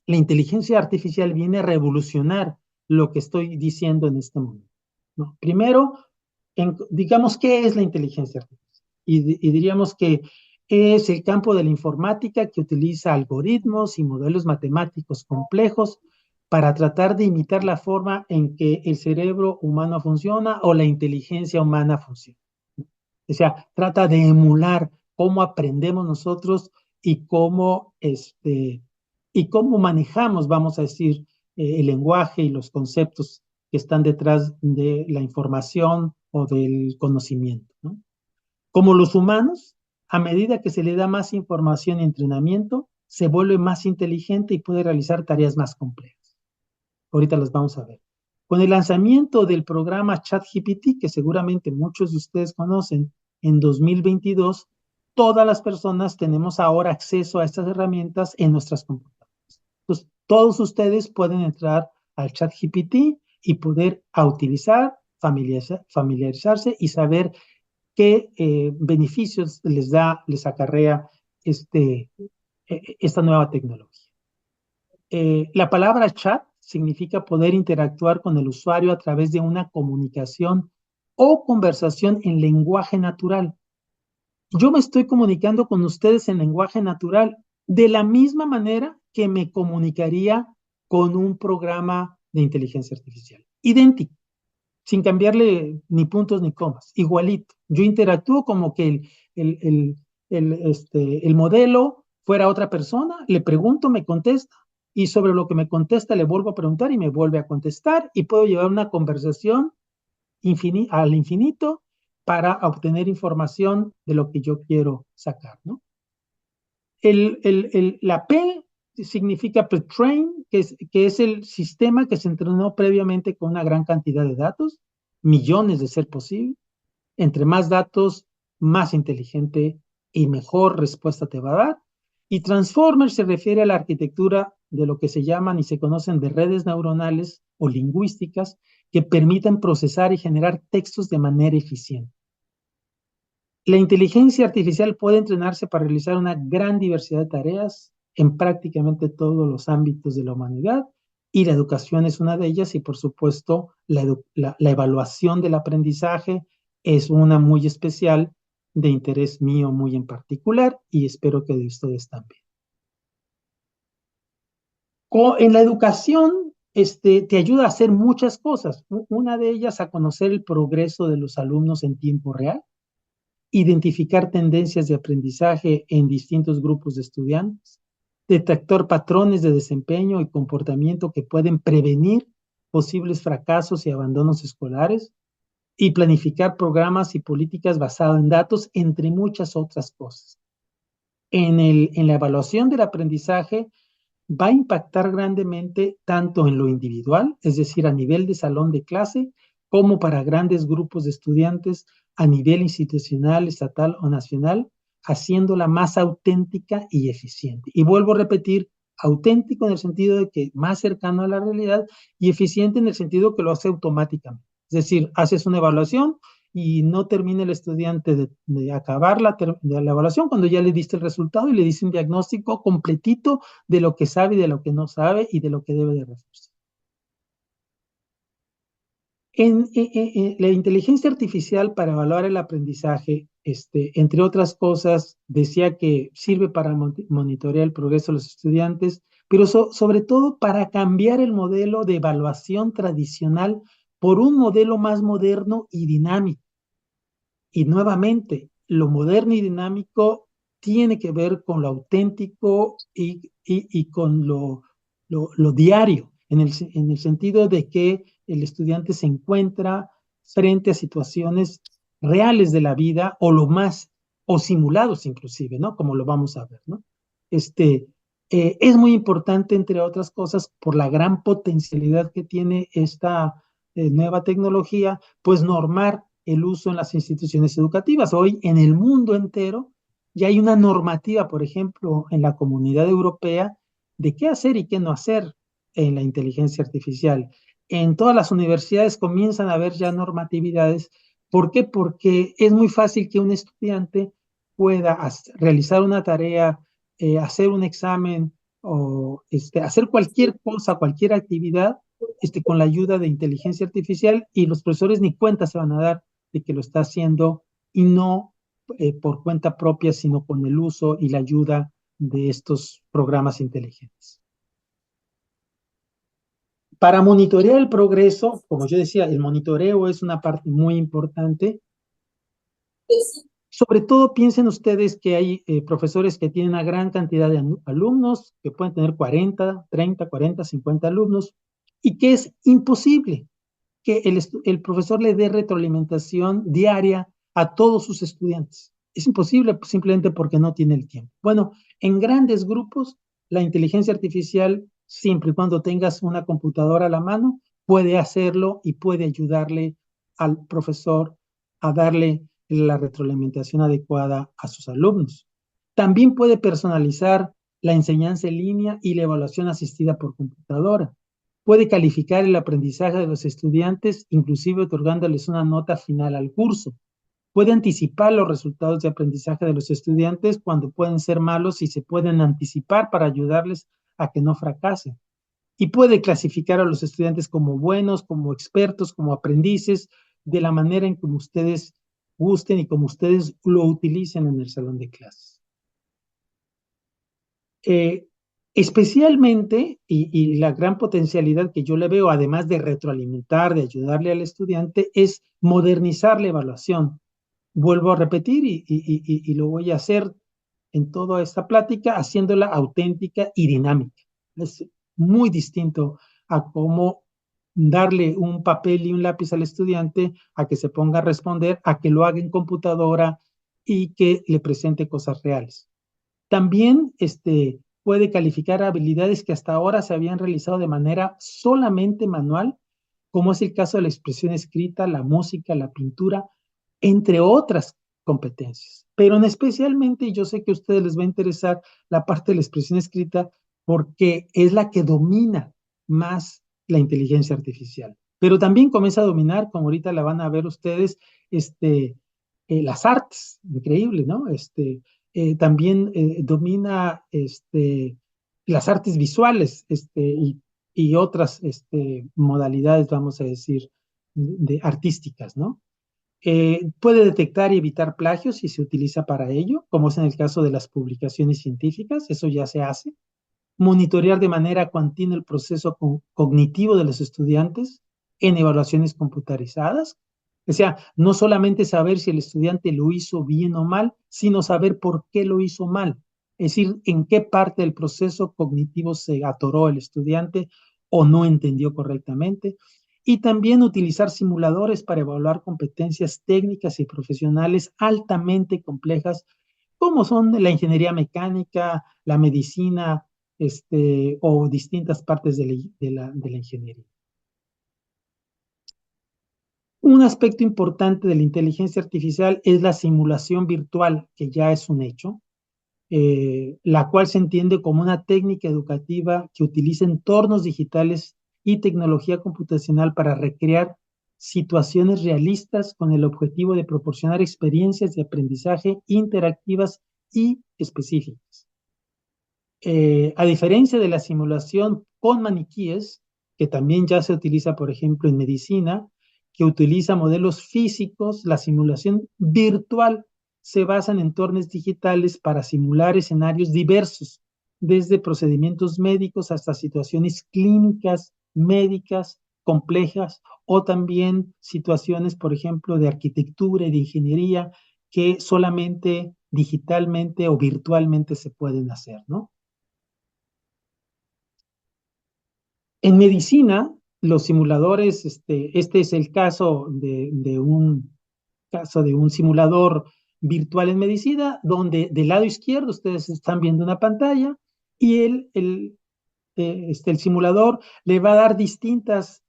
la inteligencia artificial viene a revolucionar lo que estoy diciendo en este momento, ¿no? Primero, digamos, ¿qué es la inteligencia artificial? Y diríamos que es el campo de la informática que utiliza algoritmos y modelos matemáticos complejos para tratar de imitar la forma en que el cerebro humano funciona o la inteligencia humana funciona. O sea, trata de emular cómo aprendemos nosotros y cómo manejamos, vamos a decir, el lenguaje y los conceptos que están detrás de la información o del conocimiento, ¿no? Como los humanos, a medida que se le da más información y entrenamiento, se vuelve más inteligente y puede realizar tareas más complejas. Ahorita las vamos a ver. Con el lanzamiento del programa ChatGPT, que seguramente muchos de ustedes conocen, en 2022, todas las personas tenemos ahora acceso a estas herramientas en nuestras computadoras. Entonces, todos ustedes pueden entrar al ChatGPT y poder utilizar, familiarizarse y saber qué beneficios les acarrea esta nueva tecnología. La palabra chat significa poder interactuar con el usuario a través de una comunicación o conversación en lenguaje natural. Yo me estoy comunicando con ustedes en lenguaje natural de la misma manera que me comunicaría con un programa de inteligencia artificial. Idéntico, sin cambiarle ni puntos ni comas, igualito. Yo interactúo como que el modelo fuera otra persona, le pregunto, me contesta, y sobre lo que me contesta le vuelvo a preguntar y me vuelve a contestar, y puedo llevar una conversación al infinito para obtener información de lo que yo quiero sacar, ¿no? La P significa pre-train, que es el sistema que se entrenó previamente con una gran cantidad de datos, millones de ser posible. Entre más datos, más inteligente y mejor respuesta te va a dar. Y Transformer se refiere a la arquitectura de lo que se llaman y se conocen de redes neuronales o lingüísticas que permiten procesar y generar textos de manera eficiente. La inteligencia artificial puede entrenarse para realizar una gran diversidad de tareas en prácticamente todos los ámbitos de la humanidad, y la educación es una de ellas, y por supuesto la evaluación del aprendizaje es una muy especial, de interés mío muy en particular, y espero que de ustedes también. En la educación te ayuda a hacer muchas cosas. Una de ellas, a conocer el progreso de los alumnos en tiempo real, identificar tendencias de aprendizaje en distintos grupos de estudiantes, detectar patrones de desempeño y comportamiento que pueden prevenir posibles fracasos y abandonos escolares, y planificar programas y políticas basadas en datos, entre muchas otras cosas. En la evaluación del aprendizaje va a impactar grandemente tanto en lo individual, es decir, a nivel de salón de clase, como para grandes grupos de estudiantes a nivel institucional, estatal o nacional, haciéndola más auténtica y eficiente. Y vuelvo a repetir, auténtico en el sentido de que más cercano a la realidad, y eficiente en el sentido que lo hace automáticamente. Es decir, haces una evaluación y no termina el estudiante de acabar de la evaluación cuando ya le diste el resultado y le diste un diagnóstico completito de lo que sabe y de lo que no sabe y de lo que debe de reforzar. La inteligencia artificial para evaluar el aprendizaje, entre otras cosas, decía que sirve para monitorear el progreso de los estudiantes, pero sobre todo para cambiar el modelo de evaluación tradicional por un modelo más moderno y dinámico. Y nuevamente, lo moderno y dinámico tiene que ver con lo auténtico y con lo diario, en el sentido de que el estudiante se encuentra frente a situaciones reales de la vida, o simulados inclusive, ¿no? Como lo vamos a ver, ¿no? Es muy importante, entre otras cosas, por la gran potencialidad que tiene esta nueva tecnología, pues normar el uso en las instituciones educativas. Hoy en el mundo entero ya hay una normativa, por ejemplo, en la Comunidad Europea, de qué hacer y qué no hacer en la inteligencia artificial. En todas las universidades comienzan a haber ya normatividades. ¿Por qué? Porque es muy fácil que un estudiante pueda realizar una tarea, hacer un examen o hacer cualquier cosa, cualquier actividad, con la ayuda de inteligencia artificial, y los profesores ni cuenta se van a dar de que lo está haciendo, y no por cuenta propia, sino con el uso y la ayuda de estos programas inteligentes. Para monitorear el progreso, como yo decía, el monitoreo es una parte muy importante. Sobre todo piensen ustedes que hay profesores que tienen una gran cantidad de alumnos, que pueden tener 40, 30, 40, 50 alumnos, y que es imposible que el profesor le dé retroalimentación diaria a todos sus estudiantes. Es imposible simplemente porque no tiene el tiempo. Bueno, en grandes grupos, la inteligencia artificial, siempre y cuando tengas una computadora a la mano, puede hacerlo y puede ayudarle al profesor a darle la retroalimentación adecuada a sus alumnos. También puede personalizar la enseñanza en línea y la evaluación asistida por computadora. Puede calificar el aprendizaje de los estudiantes, inclusive otorgándoles una nota final al curso. Puede anticipar los resultados de aprendizaje de los estudiantes cuando pueden ser malos y se pueden anticipar para ayudarles a que no fracasen. Y puede clasificar a los estudiantes como buenos, como expertos, como aprendices, de la manera en como ustedes gusten y como ustedes lo utilicen en el salón de clases. Especialmente, y la gran potencialidad que yo le veo, además de retroalimentar, de ayudarle al estudiante, es modernizar la evaluación. Vuelvo a repetir y lo voy a hacer en toda esta plática, haciéndola auténtica y dinámica. Es muy distinto a cómo darle un papel y un lápiz al estudiante, a que se ponga a responder, a que lo haga en computadora y que le presente cosas reales. También puede calificar habilidades que hasta ahora se habían realizado de manera solamente manual, como es el caso de la expresión escrita, la música, la pintura, entre otras competencias. Pero especialmente, yo sé que a ustedes les va a interesar la parte de la expresión escrita porque es la que domina más la inteligencia artificial. Pero también comienza a dominar, como ahorita la van a ver ustedes, las artes, increíble, ¿no? También domina las artes visuales y otras modalidades, vamos a decir, artísticas, ¿no? Puede detectar y evitar plagios si se utiliza para ello, como es en el caso de las publicaciones científicas, eso ya se hace. Monitorear de manera continua el proceso cognitivo de los estudiantes en evaluaciones computarizadas. O sea, no solamente saber si el estudiante lo hizo bien o mal, sino saber por qué lo hizo mal. Es decir, en qué parte del proceso cognitivo se atoró el estudiante o no entendió correctamente. Y también utilizar simuladores para evaluar competencias técnicas y profesionales altamente complejas, como son la ingeniería mecánica, la medicina, o distintas partes de la ingeniería. Un aspecto importante de la inteligencia artificial es la simulación virtual, que ya es un hecho, la cual se entiende como una técnica educativa que utiliza entornos digitales y tecnología computacional para recrear situaciones realistas con el objetivo de proporcionar experiencias de aprendizaje interactivas y específicas. A diferencia de la simulación con maniquíes, que también ya se utiliza, por ejemplo, en medicina, que utiliza modelos físicos, la simulación virtual se basa en entornos digitales para simular escenarios diversos, desde procedimientos médicos hasta situaciones clínicas, médicas, complejas, o también situaciones, por ejemplo, de arquitectura y de ingeniería que solamente digitalmente o virtualmente se pueden hacer, ¿no? En medicina, los simuladores, este es el caso de un simulador virtual en medicina, donde del lado izquierdo ustedes están viendo una pantalla y el simulador le va a dar distintos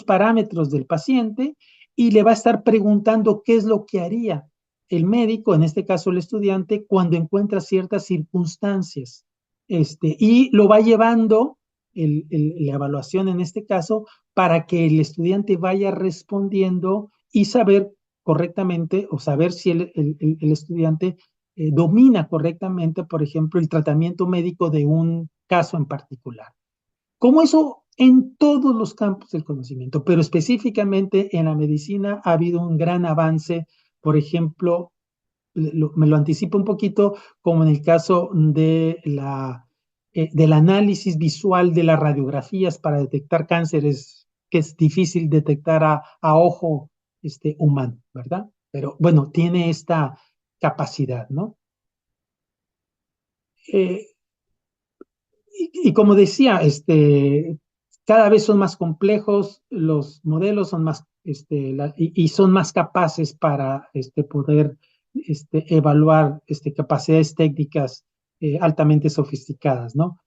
parámetros del paciente y le va a estar preguntando qué es lo que haría el médico, en este caso el estudiante, cuando encuentra ciertas circunstancias. Y lo va llevando la evaluación en este caso para que el estudiante vaya respondiendo y saber correctamente o saber si el estudiante domina correctamente, por ejemplo, el tratamiento médico de un caso en particular. Como eso en todos los campos del conocimiento, pero específicamente en la medicina ha habido un gran avance, por ejemplo, me lo anticipo un poquito, como en el caso de del análisis visual de las radiografías para detectar cánceres que es difícil detectar a ojo humano, ¿verdad? Pero bueno, tiene esta capacidad, ¿no? Eh, y como decía, cada vez son más complejos, los modelos son más, y son más capaces para poder evaluar capacidades técnicas altamente sofisticadas, ¿no?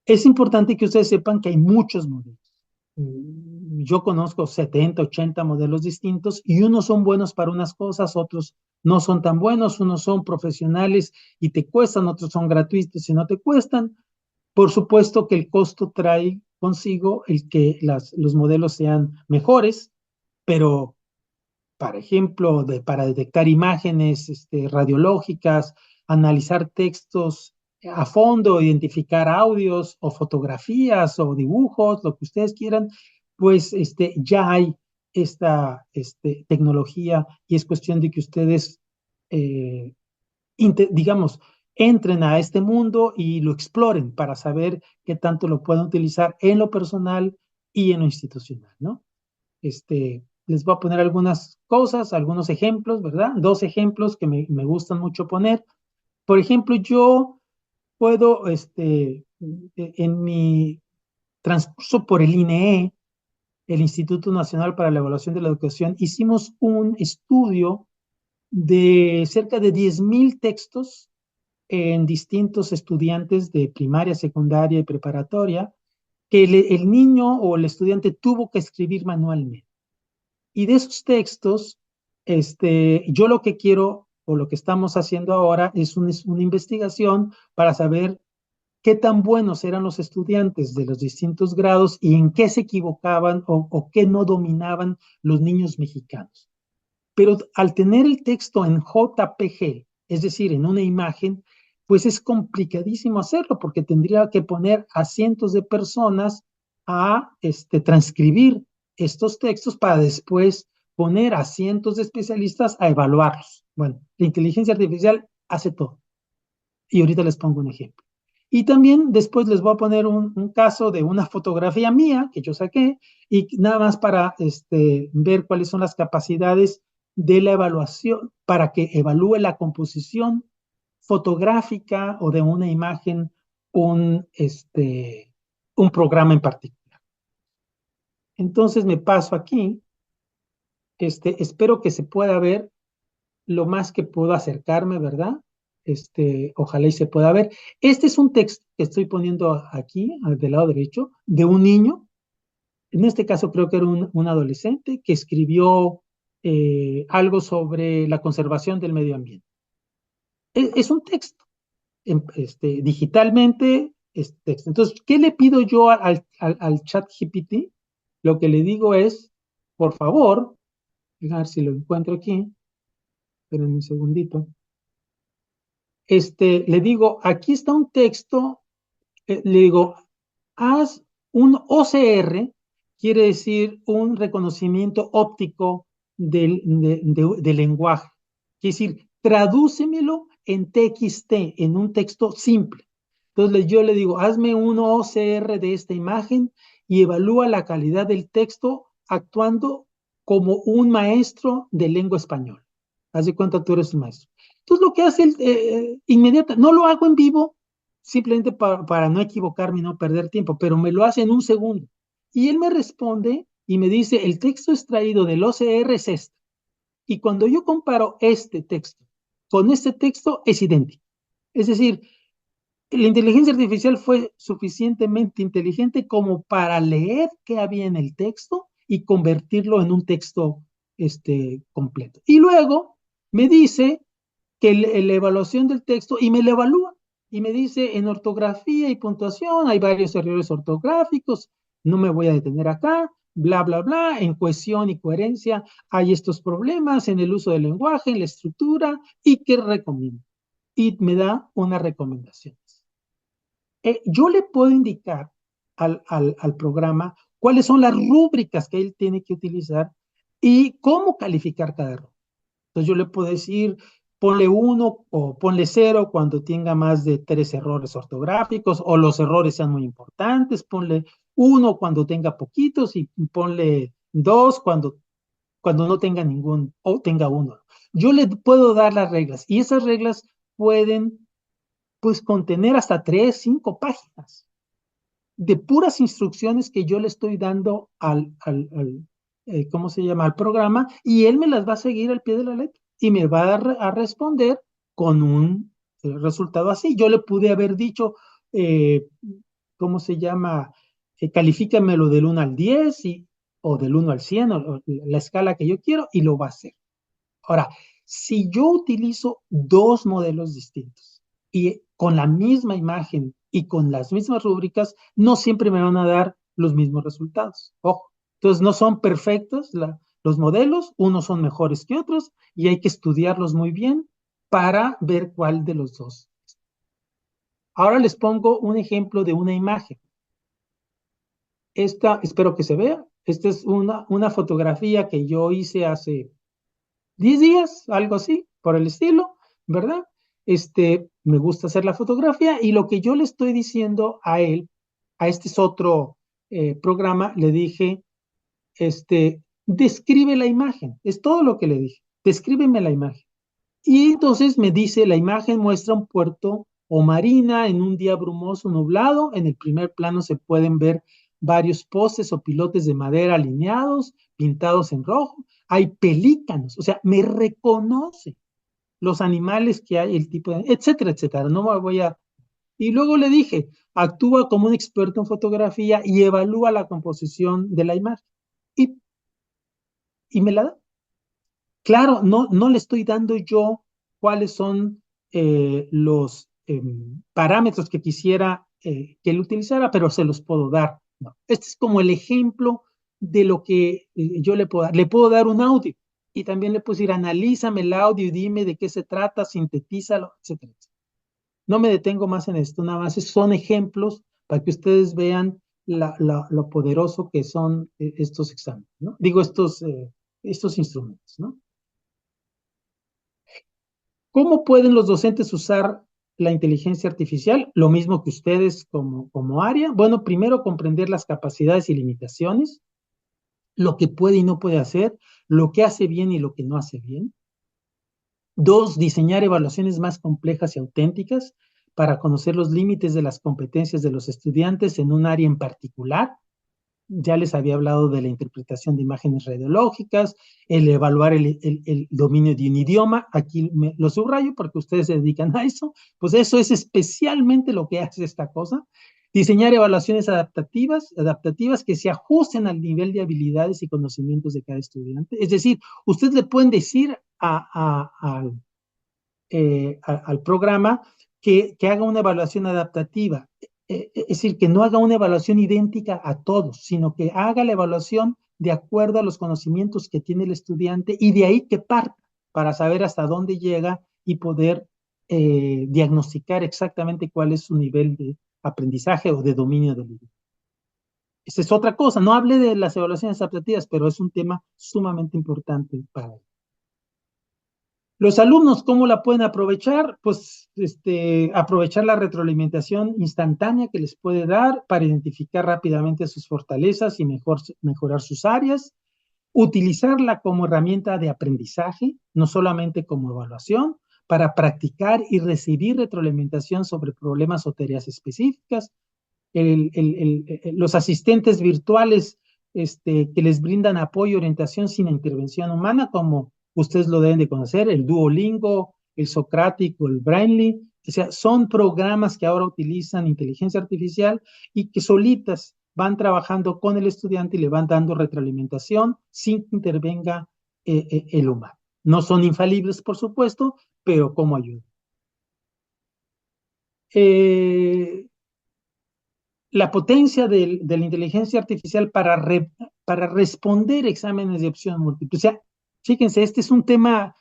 Es importante que ustedes sepan que hay muchos modelos. Yo conozco 70, 80 modelos distintos y unos son buenos para unas cosas, otros no son tan buenos, unos son profesionales y te cuestan, otros son gratuitos y no te cuestan. Por supuesto que el costo trae consigo el que los modelos sean mejores, pero, por ejemplo, para detectar imágenes radiológicas, analizar textos a fondo, identificar audios o fotografías o dibujos, lo que ustedes quieran, pues ya hay esta tecnología y es cuestión de que ustedes eh, digamos, entren a este mundo y lo exploren para saber qué tanto lo pueden utilizar en lo personal y en lo institucional, ¿no? Les voy a poner algunas cosas, algunos ejemplos, ¿verdad? Dos ejemplos que me gustan mucho poner. Por ejemplo, yo puedo, en mi transcurso por el INEE, el Instituto Nacional para la Evaluación de la Educación, hicimos un estudio de cerca de 10,000 textos en distintos estudiantes de primaria, secundaria y preparatoria que el niño o el estudiante tuvo que escribir manualmente. Y de esos textos, yo lo que quiero o lo que estamos haciendo ahora es una investigación para saber qué tan buenos eran los estudiantes de los distintos grados y en qué se equivocaban o qué no dominaban los niños mexicanos. Pero al tener el texto en JPG, es decir, en una imagen, pues es complicadísimo hacerlo porque tendría que poner a cientos de personas a transcribir estos textos para después poner a cientos de especialistas a evaluarlos. Bueno, la inteligencia artificial hace todo. Y ahorita les pongo un ejemplo. Y también después les voy a poner un caso de una fotografía mía que yo saqué y nada más para ver cuáles son las capacidades de la evaluación para que evalúe la composición fotográfica o de una imagen un programa en particular. Entonces me paso aquí. Espero que se pueda ver lo más que puedo acercarme, ¿verdad? Ojalá y se pueda ver. Este es un texto que estoy poniendo aquí, del lado derecho, de un niño. En este caso creo que era un adolescente que escribió algo sobre la conservación del medio ambiente. Es un texto, digitalmente es texto. Entonces, ¿qué le pido yo al chat GPT? Lo que le digo es, por favor, a ver si lo encuentro aquí, espérenme un segundito. Le digo, aquí está un texto, le digo, haz un OCR, quiere decir un reconocimiento óptico del lenguaje. Quiere decir, tradúcemelo en TXT, en un texto simple. Entonces yo le digo, hazme un OCR de esta imagen y evalúa la calidad del texto actuando como un maestro de lengua española. Haz de cuenta, tú eres un maestro. Entonces lo que hace inmediatamente, no lo hago en vivo, simplemente para no equivocarme y no perder tiempo, pero me lo hace en un segundo. Y él me responde y me dice, el texto extraído del OCR es este. Y cuando yo comparo este texto con este texto, es idéntico. Es decir, la inteligencia artificial fue suficientemente inteligente como para leer qué había en el texto y convertirlo en un texto completo. Y luego me dice que la evaluación del texto y me lo evalúa y me dice en ortografía y puntuación hay varios errores ortográficos, no me voy a detener acá, bla, bla, bla, en cohesión y coherencia hay estos problemas en el uso del lenguaje, en la estructura y qué recomiendo. Y me da unas recomendaciones. Yo le puedo indicar al programa cuáles son las rúbricas que él tiene que utilizar y cómo calificar cada rúbrica. Entonces yo le puedo decir, ponle 1 o ponle 0 cuando tenga más de 3 errores ortográficos o los errores sean muy importantes, ponle 1 cuando tenga poquitos y ponle 2 cuando no tenga ningún o tenga 1. Yo le puedo dar las reglas y esas reglas pueden pues contener hasta 3, 5 páginas de puras instrucciones que yo le estoy dando ¿cómo se llama? Al programa, y él me las va a seguir al pie de la letra y me va a responder con un resultado así. Yo le pude haber dicho, ¿cómo se llama? Califícamelo del 1 al 10 o del 1 al 100 o la escala que yo quiero, y lo va a hacer. Ahora, si yo utilizo dos modelos distintos y con la misma imagen y con las mismas rúbricas, no siempre me van a dar los mismos resultados. Ojo, entonces no son perfectos los modelos, unos son mejores que otros y hay que estudiarlos muy bien para ver cuál de los dos. Ahora les pongo un ejemplo de una imagen. Esta, espero que se vea. Esta es una fotografía que yo hice hace 10 días, algo así, por el estilo, ¿verdad? Me gusta hacer la fotografía y lo que yo le estoy diciendo a él, a este es otro programa, le dije, describe la imagen, es todo lo que le dije, descríbeme la imagen. Y entonces me dice, la imagen muestra un puerto o marina en un día brumoso, nublado. En el primer plano se pueden ver varios postes o pilotes de madera alineados, pintados en rojo. Hay pelícanos, o sea, me reconoce los animales que hay, el tipo de, etcétera, etcétera. No me voy a... Y luego le dije, actúa como un experto en fotografía y evalúa la composición de la imagen. Y, y me la da. Claro, no le estoy dando yo cuáles son los parámetros que quisiera que él utilizara, pero se los puedo dar, ¿no? Este es como el ejemplo de lo que yo le puedo dar. Le puedo dar un audio y también le puedo decir, analízame el audio y dime de qué se trata, sintetízalo, etcétera, etcétera. No me detengo más en esto, nada más son ejemplos para que ustedes vean lo poderoso que son estos exámenes, ¿no? Digo, estos instrumentos, ¿no? ¿Cómo pueden los docentes usar la inteligencia artificial? Lo mismo que ustedes como área. Bueno, primero comprender las capacidades y limitaciones, lo que puede y no puede hacer, lo que hace bien y lo que no hace bien. Dos, diseñar evaluaciones más complejas y auténticas para conocer los límites de las competencias de los estudiantes en un área en particular. Ya les había hablado de la interpretación de imágenes radiológicas, el evaluar el dominio de un idioma. Aquí lo subrayo porque ustedes se dedican a eso. Pues eso es especialmente lo que hace esta cosa. Diseñar evaluaciones adaptativas que se ajusten al nivel de habilidades y conocimientos de cada estudiante. Es decir, ustedes le pueden decir al programa que haga una evaluación adaptativa. Es decir, que no haga una evaluación idéntica a todos, sino que haga la evaluación de acuerdo a los conocimientos que tiene el estudiante y de ahí que parta para saber hasta dónde llega y poder diagnosticar exactamente cuál es su nivel de aprendizaje o de dominio del idioma. Esa es otra cosa. No hablé de las evaluaciones adaptativas, pero es un tema sumamente importante para él. Los alumnos, ¿cómo la pueden aprovechar? Pues aprovechar la retroalimentación instantánea que les puede dar para identificar rápidamente sus fortalezas y mejorar sus áreas. Utilizarla como herramienta de aprendizaje, no solamente como evaluación, para practicar y recibir retroalimentación sobre problemas o tareas específicas. Los asistentes virtuales que les brindan apoyo y orientación sin intervención humana, como ustedes lo deben de conocer, el Duolingo, el Socrático, el Brainly. O sea, son programas que ahora utilizan inteligencia artificial y que solitas van trabajando con el estudiante y le van dando retroalimentación sin que intervenga el humano. No son infalibles, por supuesto, pero como ayuda. La potencia de la inteligencia artificial para responder exámenes de opción múltiple. O sea, fíjense, este es un tema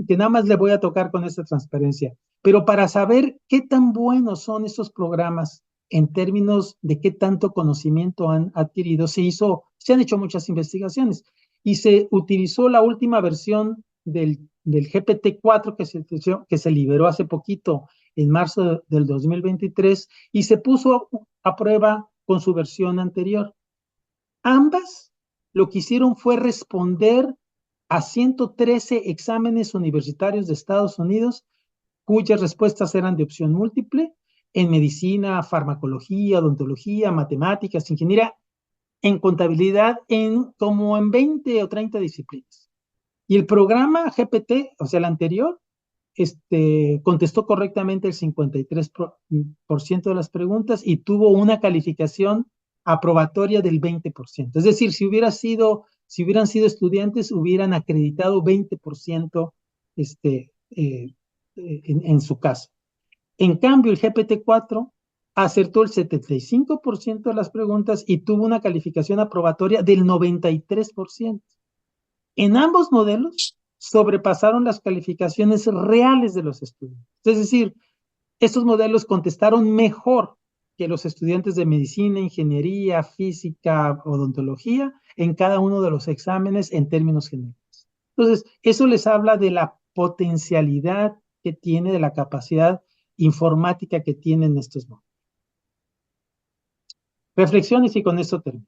que nada más le voy a tocar con esta transparencia, pero para saber qué tan buenos son estos programas en términos de qué tanto conocimiento han adquirido, se han hecho muchas investigaciones y se utilizó la última versión del GPT-4 que se liberó hace poquito, en marzo del 2023, y se puso a prueba con su versión anterior. Ambas lo que hicieron fue responder a 113 exámenes universitarios de Estados Unidos, cuyas respuestas eran de opción múltiple, en medicina, farmacología, odontología, matemáticas, ingeniería, en contabilidad, como en 20 o 30 disciplinas. Y el programa GPT, o sea, el anterior, contestó correctamente el 53% de las preguntas y tuvo una calificación aprobatoria del 20%. Es decir, si hubieran sido estudiantes, hubieran acreditado 20% en su caso. En cambio, el GPT-4 acertó el 75% de las preguntas y tuvo una calificación aprobatoria del 93%. En ambos modelos sobrepasaron las calificaciones reales de los estudiantes. Es decir, estos modelos contestaron mejor que los estudiantes de medicina, ingeniería, física, odontología en cada uno de los exámenes en términos generales. Entonces, eso les habla de la potencialidad que tiene, de la capacidad informática que tienen estos modelos. Reflexiones y con esto termino.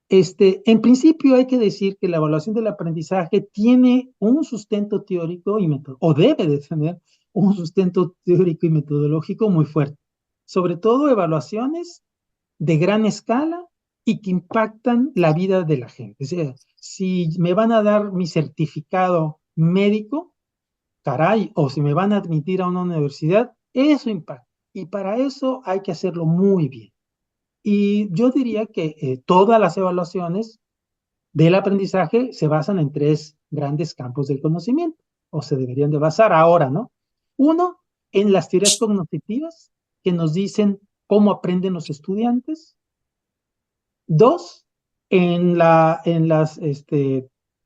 En principio hay que decir que la evaluación del aprendizaje tiene un sustento teórico o debe de tener un sustento teórico y metodológico muy fuerte. Sobre todo evaluaciones de gran escala y que impactan la vida de la gente. O sea, si me van a dar mi certificado médico, caray, o si me van a admitir a una universidad, eso impacta. Y para eso hay que hacerlo muy bien. Y yo diría que todas las evaluaciones del aprendizaje se basan en 3 grandes campos del conocimiento, o se deberían de basar ahora, ¿no? Uno, en las teorías cognitivas, que nos dicen cómo aprenden los estudiantes. 2, en las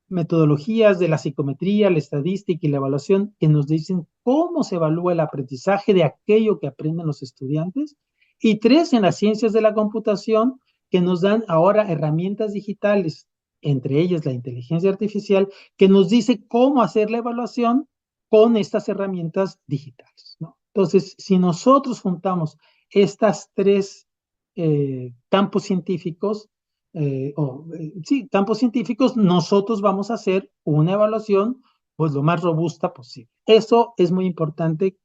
metodologías de la psicometría, la estadística y la evaluación, que nos dicen cómo se evalúa el aprendizaje de aquello que aprenden los estudiantes. Y 3, en las ciencias de la computación, que nos dan ahora herramientas digitales, entre ellas la inteligencia artificial, que nos dice cómo hacer la evaluación con estas herramientas digitales, ¿no? Entonces, si nosotros juntamos estas 3 campos científicos, campos científicos, nosotros vamos a hacer una evaluación pues lo más robusta posible. Eso es muy importante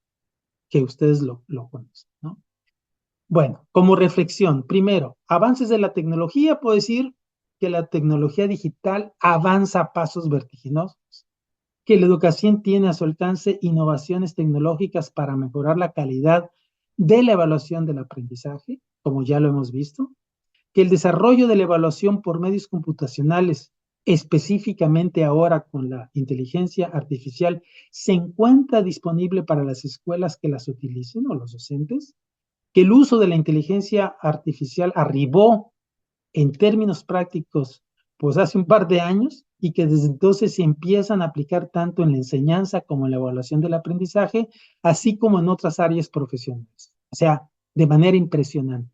que ustedes lo conozcan, ¿no? Bueno, como reflexión, primero, avances de la tecnología, puedo decir que la tecnología digital avanza a pasos vertiginosos, que la educación tiene a su alcance innovaciones tecnológicas para mejorar la calidad de la evaluación del aprendizaje, como ya lo hemos visto, que el desarrollo de la evaluación por medios computacionales, específicamente ahora con la inteligencia artificial, se encuentra disponible para las escuelas que las utilicen o los docentes, que el uso de la inteligencia artificial arribó en términos prácticos pues hace un par de años y que desde entonces se empiezan a aplicar tanto en la enseñanza como en la evaluación del aprendizaje, así como en otras áreas profesionales. O sea, de manera impresionante.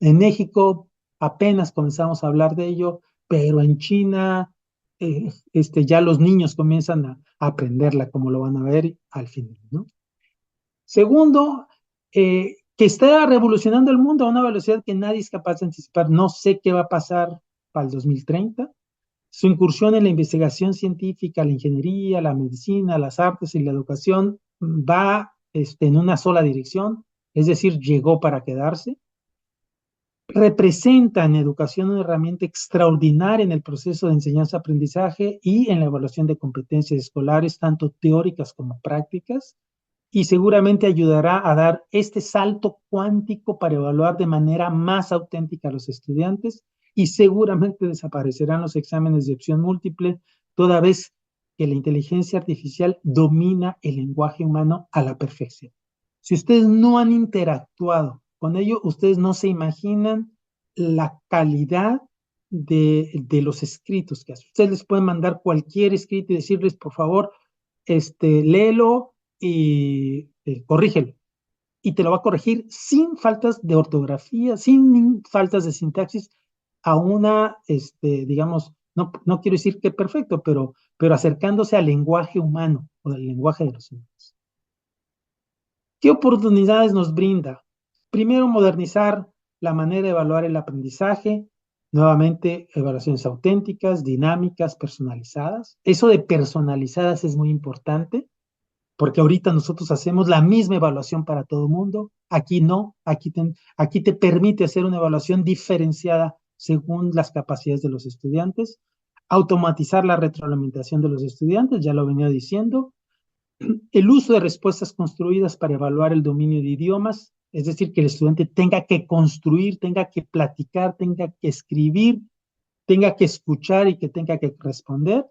En México apenas comenzamos a hablar de ello, pero en China ya los niños comienzan a aprenderla, como lo van a ver al final, ¿no? Segundo, que está revolucionando el mundo a una velocidad que nadie es capaz de anticipar. No sé qué va a pasar para el 2030. Su incursión en la investigación científica, la ingeniería, la medicina, las artes y la educación va en una sola dirección, es decir, llegó para quedarse. Representa en educación una herramienta extraordinaria en el proceso de enseñanza-aprendizaje y en la evaluación de competencias escolares, tanto teóricas como prácticas, y seguramente ayudará a dar este salto cuántico para evaluar de manera más auténtica a los estudiantes y seguramente desaparecerán los exámenes de opción múltiple, toda vez que la inteligencia artificial domina el lenguaje humano a la perfección. Si ustedes no han interactuado con ello, ustedes no se imaginan la calidad de los escritos que hacen. Ustedes les pueden mandar cualquier escrito y decirles, por favor, léelo y corrígelo. Y te lo va a corregir sin faltas de ortografía, sin faltas de sintaxis, a una, digamos, no quiero decir que perfecto, pero pero acercándose al lenguaje humano o al lenguaje de los humanos. ¿Qué oportunidades nos brinda? Primero, modernizar la manera de evaluar el aprendizaje, nuevamente evaluaciones auténticas, dinámicas, personalizadas. Eso de personalizadas es muy importante, porque ahorita nosotros hacemos la misma evaluación para todo el mundo. Aquí no, aquí te permite hacer una evaluación diferenciada según las capacidades de los estudiantes. Automatizar la retroalimentación de los estudiantes, ya lo venía diciendo. El uso de respuestas construidas para evaluar el dominio de idiomas, es decir, que el estudiante tenga que construir, tenga que platicar, tenga que escribir, tenga que escuchar y que tenga que responder.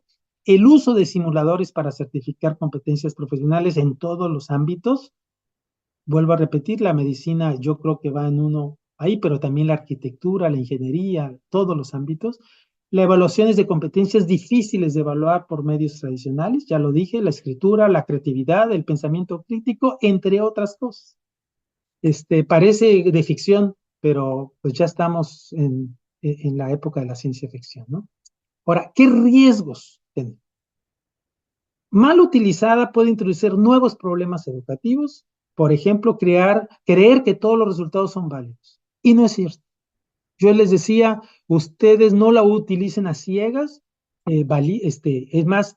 El uso de simuladores para certificar competencias profesionales en todos los ámbitos. Vuelvo a repetir, la medicina yo creo que va en uno ahí, pero también la arquitectura, la ingeniería, todos los ámbitos. La evaluación es de competencias difíciles de evaluar por medios tradicionales, ya lo dije, la escritura, la creatividad, el pensamiento crítico, entre otras cosas. Parece de ficción, pero pues ya estamos en la época de la ciencia ficción, ¿no? Ahora, ¿qué riesgos tiene? Mal utilizada puede introducir nuevos problemas educativos, por ejemplo, creer que todos los resultados son válidos. Y no es cierto. Yo les decía, ustedes no la utilicen a ciegas, es más,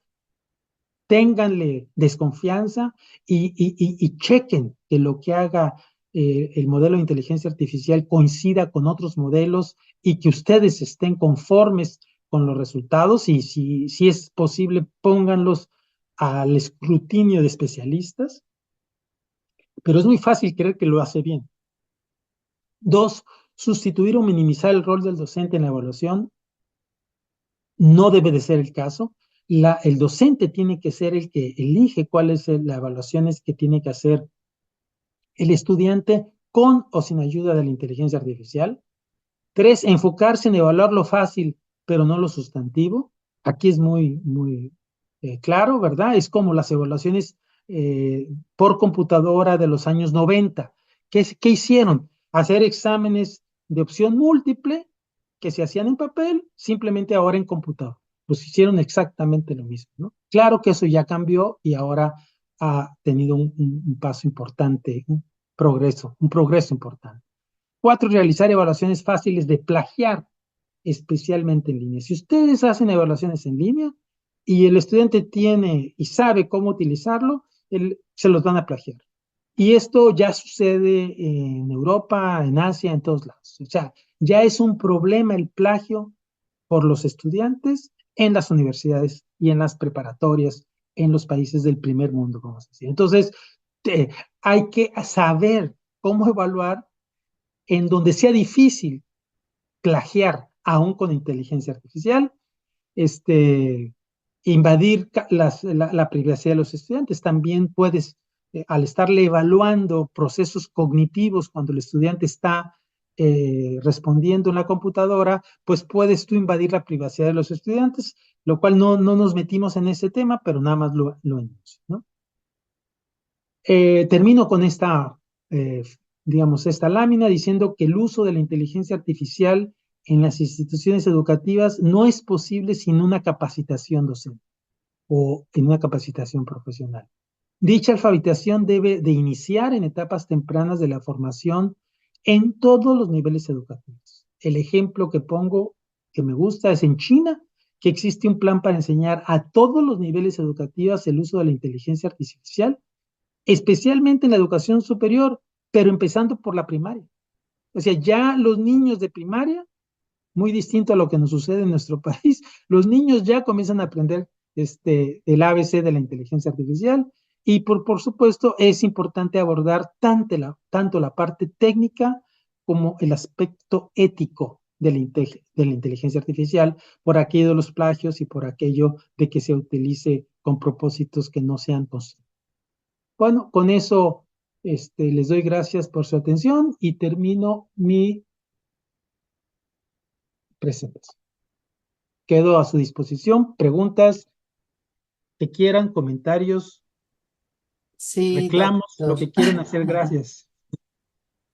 ténganle desconfianza y chequen que lo que haga el modelo de inteligencia artificial coincida con otros modelos y que ustedes estén conformes con los resultados y si es posible, pónganlos al escrutinio de especialistas, pero es muy fácil creer que lo hace bien. Dos, sustituir o minimizar el rol del docente en la evaluación no debe de ser el caso. El docente tiene que ser el que elige cuáles son las evaluaciones que tiene que hacer el estudiante con o sin ayuda de la inteligencia artificial. Tres, enfocarse en evaluar lo fácil, pero no lo sustantivo. Aquí es muy claro, ¿verdad? Es como las evaluaciones por computadora de los años 90. ¿Qué hicieron? Hacer exámenes de opción múltiple que se hacían en papel, simplemente ahora en computador. Pues hicieron exactamente lo mismo, ¿no? Claro que eso ya cambió y ahora ha tenido un paso importante, un progreso importante. Cuatro, realizar evaluaciones fáciles de plagiar, especialmente en línea. Si ustedes hacen evaluaciones en línea y el estudiante tiene y sabe cómo utilizarlo, se los van a plagiar. Y esto ya sucede en Europa, en Asia, en todos lados. O sea, ya es un problema el plagio por los estudiantes en las universidades y en las preparatorias en los países del primer mundo, vamos a decir. Entonces, hay que saber cómo evaluar en donde sea difícil plagiar aún con inteligencia artificial, invadir la privacidad de los estudiantes. También puedes, al estarle evaluando procesos cognitivos cuando el estudiante está respondiendo en la computadora, pues puedes tú invadir la privacidad de los estudiantes, lo cual no nos metimos en ese tema, pero nada más lo anuncio, ¿no? Termino con digamos, esta lámina diciendo que el uso de la inteligencia artificial en las instituciones educativas no es posible sin una capacitación docente o en una capacitación profesional. Dicha alfabetización debe de iniciar en etapas tempranas de la formación en todos los niveles educativos. El ejemplo que pongo, que me gusta, es en China, que existe un plan para enseñar a todos los niveles educativos el uso de la inteligencia artificial, especialmente en la educación superior, pero empezando por la primaria. O sea, ya los niños de primaria, muy distinto a lo que nos sucede en nuestro país, los niños ya comienzan a aprender el ABC de la inteligencia artificial y por supuesto es importante abordar tanto la parte técnica como el aspecto ético de la inteligencia artificial por aquello de los plagios y por aquello de que se utilice con propósitos que no sean posibles. Bueno, con eso les doy gracias por su atención y termino mi presentación. Quedo a su disposición. Preguntas que quieran, comentarios, Sí, reclamos, lo doctor. que quieran hacer. Gracias.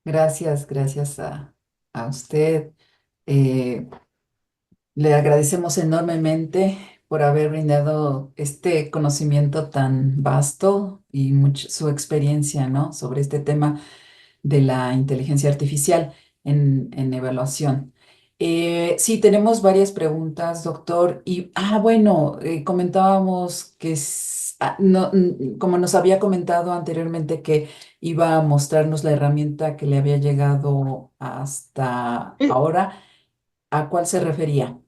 Gracias a usted. Eh, Le agradecemos enormemente por haber brindado este conocimiento tan vasto y su experiencia, ¿no? Sobre este tema de la inteligencia artificial en evaluación. Sí, tenemos varias preguntas, doctor. Y, bueno, comentábamos que, como nos había comentado anteriormente, que iba a mostrarnos la herramienta que le había llegado hasta Eh, ahora. ¿A cuál se refería?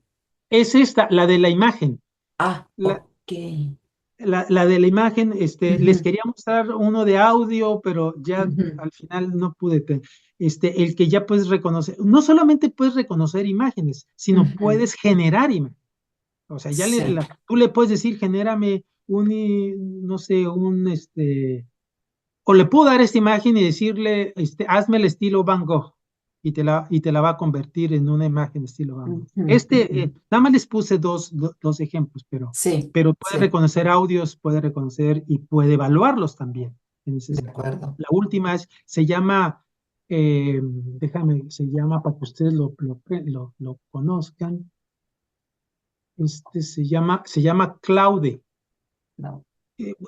Es esta, la de la imagen. La, Ok. la de la imagen, les Ujú, quería mostrar uno de audio, pero ya ujú, al final no pude. El que ya puedes reconocer, no solamente puedes reconocer imágenes, sino ujú. puedes generar imágenes. O sea, Sí, tú le puedes decir, genérame no sé, o le puedo dar esta imagen y decirle, hazme el estilo Van Gogh, y te la va a convertir en una imagen estilo Van Gogh. ujú, ujú. Nada más les puse dos ejemplos, Sí, pero puede sí, reconocer audios, puede reconocer y puede evaluarlos también, en ese de sentido. acuerdo. La última se llama, se llama, para que ustedes lo conozcan, se llama Claude. No.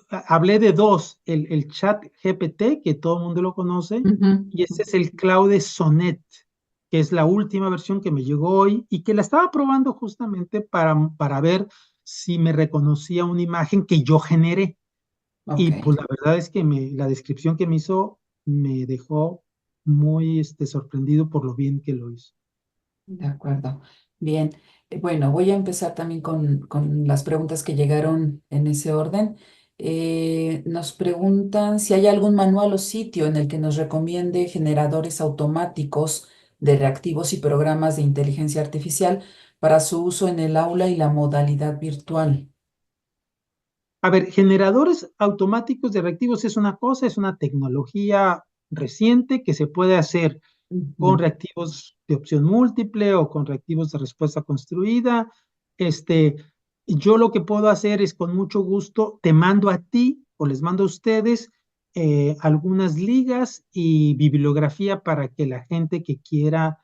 Hablé de dos, el chat GPT, que todo el mundo lo conoce, Ujú, y ese es el Claude Sonnet, que es la última versión que me llegó hoy y que la estaba probando justamente para ver si me reconocía una imagen que yo generé. ok, Y pues la verdad es que la descripción que me hizo me dejó muy sorprendido por lo bien que lo hizo. de acuerdo. Bien, bueno, voy a empezar también con las preguntas que llegaron en ese orden. Nos preguntan si hay algún manual o sitio en el que nos recomiende generadores automáticos de reactivos y programas de inteligencia artificial para su uso en el aula y la modalidad virtual. A ver, generadores automáticos de reactivos es una cosa, es una tecnología reciente que se puede hacer con Ujú, reactivos de opción múltiple o con reactivos de respuesta construida. Este, yo lo que puedo hacer es con mucho gusto, te mando a ti o les mando a ustedes algunas ligas y bibliografía para que la gente que quiera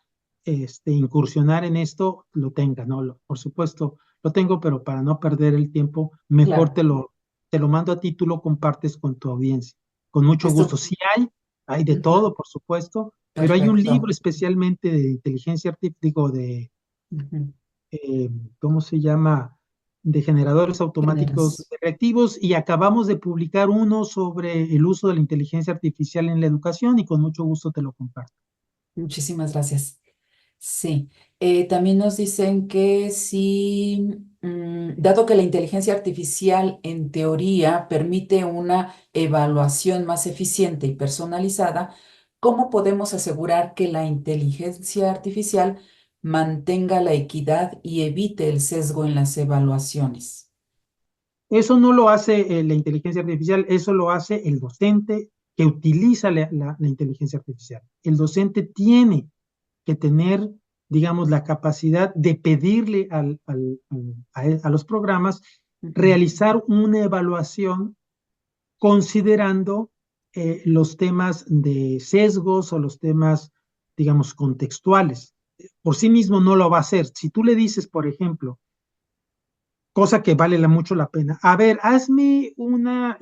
incursionar en esto lo tenga, ¿no? Por supuesto, lo tengo, pero para no perder el tiempo, mejor claro, te lo mando a ti, tú lo compartes con tu audiencia. Con mucho gusto. esto, Sí hay de ujú, todo, por supuesto, pero hay un libro perfecto. especialmente de inteligencia artificial, digo, Ujú, eh, ¿cómo se llama? De generadores automáticos generas. de reactivos y acabamos de publicar uno sobre el uso de la inteligencia artificial en la educación y con mucho gusto te lo comparto. Muchísimas gracias. Sí, también nos dicen que si, dado que la inteligencia artificial en teoría permite una evaluación más eficiente y personalizada, ¿cómo podemos asegurar que la inteligencia artificial mantenga la equidad y evite el sesgo en las evaluaciones? Eso no lo hace la inteligencia artificial, eso lo hace el docente que utiliza la inteligencia artificial. El docente tiene que tener, digamos, la capacidad de pedirle a los programas Ujú, realizar una evaluación considerando los temas de sesgos o los temas, digamos, contextuales. Por sí mismo no lo va a hacer. Si tú le dices, por ejemplo, cosa que vale mucho la pena, a ver, hazme una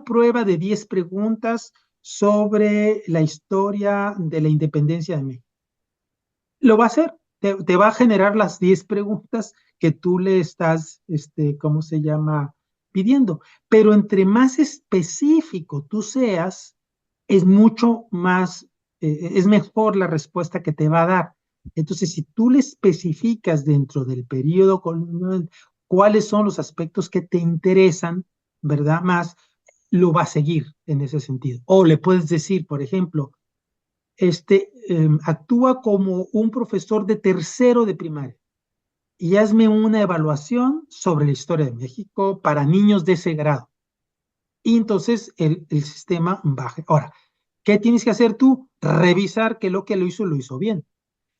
prueba de 10 preguntas sobre la historia de la independencia de México. Lo va a hacer, te va a generar las 10 preguntas que tú le estás, ¿cómo se llama? Pidiendo. Pero entre más específico tú seas, es mucho más, es mejor la respuesta que te va a dar. Entonces, si tú le especificas dentro del periodo cuáles son los aspectos que te interesan, ¿verdad? Más, lo va a seguir en ese sentido. O le puedes decir, por ejemplo, actúa como un profesor de tercero de primaria y hazme una evaluación sobre la historia de México para niños de ese grado. Y entonces el sistema baja. Ahora, ¿qué tienes que hacer tú? Revisar que lo que lo hizo bien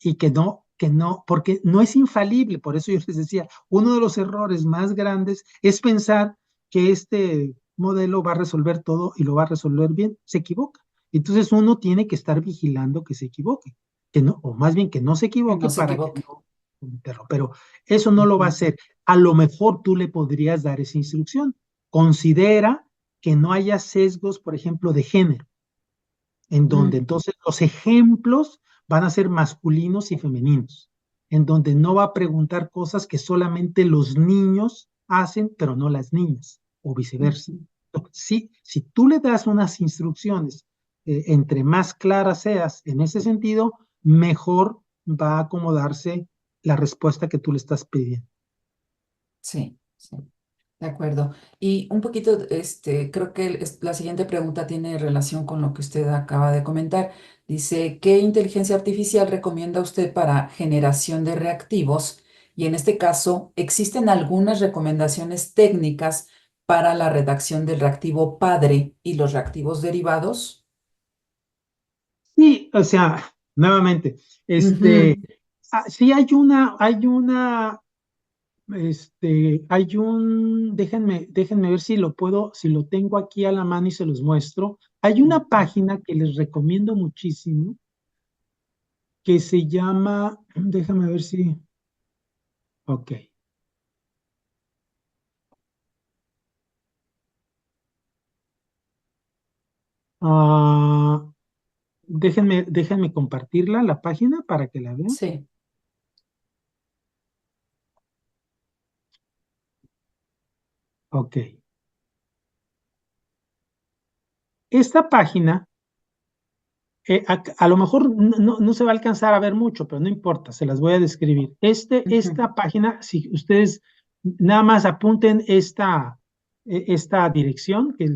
y que no, porque no es infalible. Por eso yo les decía, uno de los errores más grandes es pensar que este modelo va a resolver todo y lo va a resolver bien. Se equivoca. Entonces uno tiene que estar vigilando que se equivoque, que no, o más bien que no se que equivoque no se para que equivoque. cometerlo, pero eso no lo va a hacer. A lo mejor tú le podrías dar esa instrucción. Considera que no haya sesgos, por ejemplo, de género, en donde entonces los ejemplos van a ser masculinos y femeninos, en donde no va a preguntar cosas que solamente los niños hacen, pero no las niñas, o viceversa. Sí, si tú le das unas instrucciones, entre más claras seas en ese sentido, mejor va a acomodarse la respuesta que tú le estás pidiendo. Sí, sí. De acuerdo. Y un poquito, creo que la siguiente pregunta tiene relación con lo que usted acaba de comentar. Dice, ¿qué inteligencia artificial recomienda usted para generación de reactivos? Y en este caso, ¿existen algunas recomendaciones técnicas para la redacción del reactivo padre y los reactivos derivados? Sí, o sea, nuevamente, Ujú, sí déjenme ver si lo puedo, si lo tengo aquí a la mano y se los muestro. Hay una página que les recomiendo muchísimo que se llama, déjame ver si, ok. Ah, déjenme compartirla, la página, para que la vean. sí. Ok. Esta página, a lo mejor no se va a alcanzar a ver mucho, pero no importa, se las voy a describir. Ujú, Esta página, si ustedes nada más apunten esta dirección que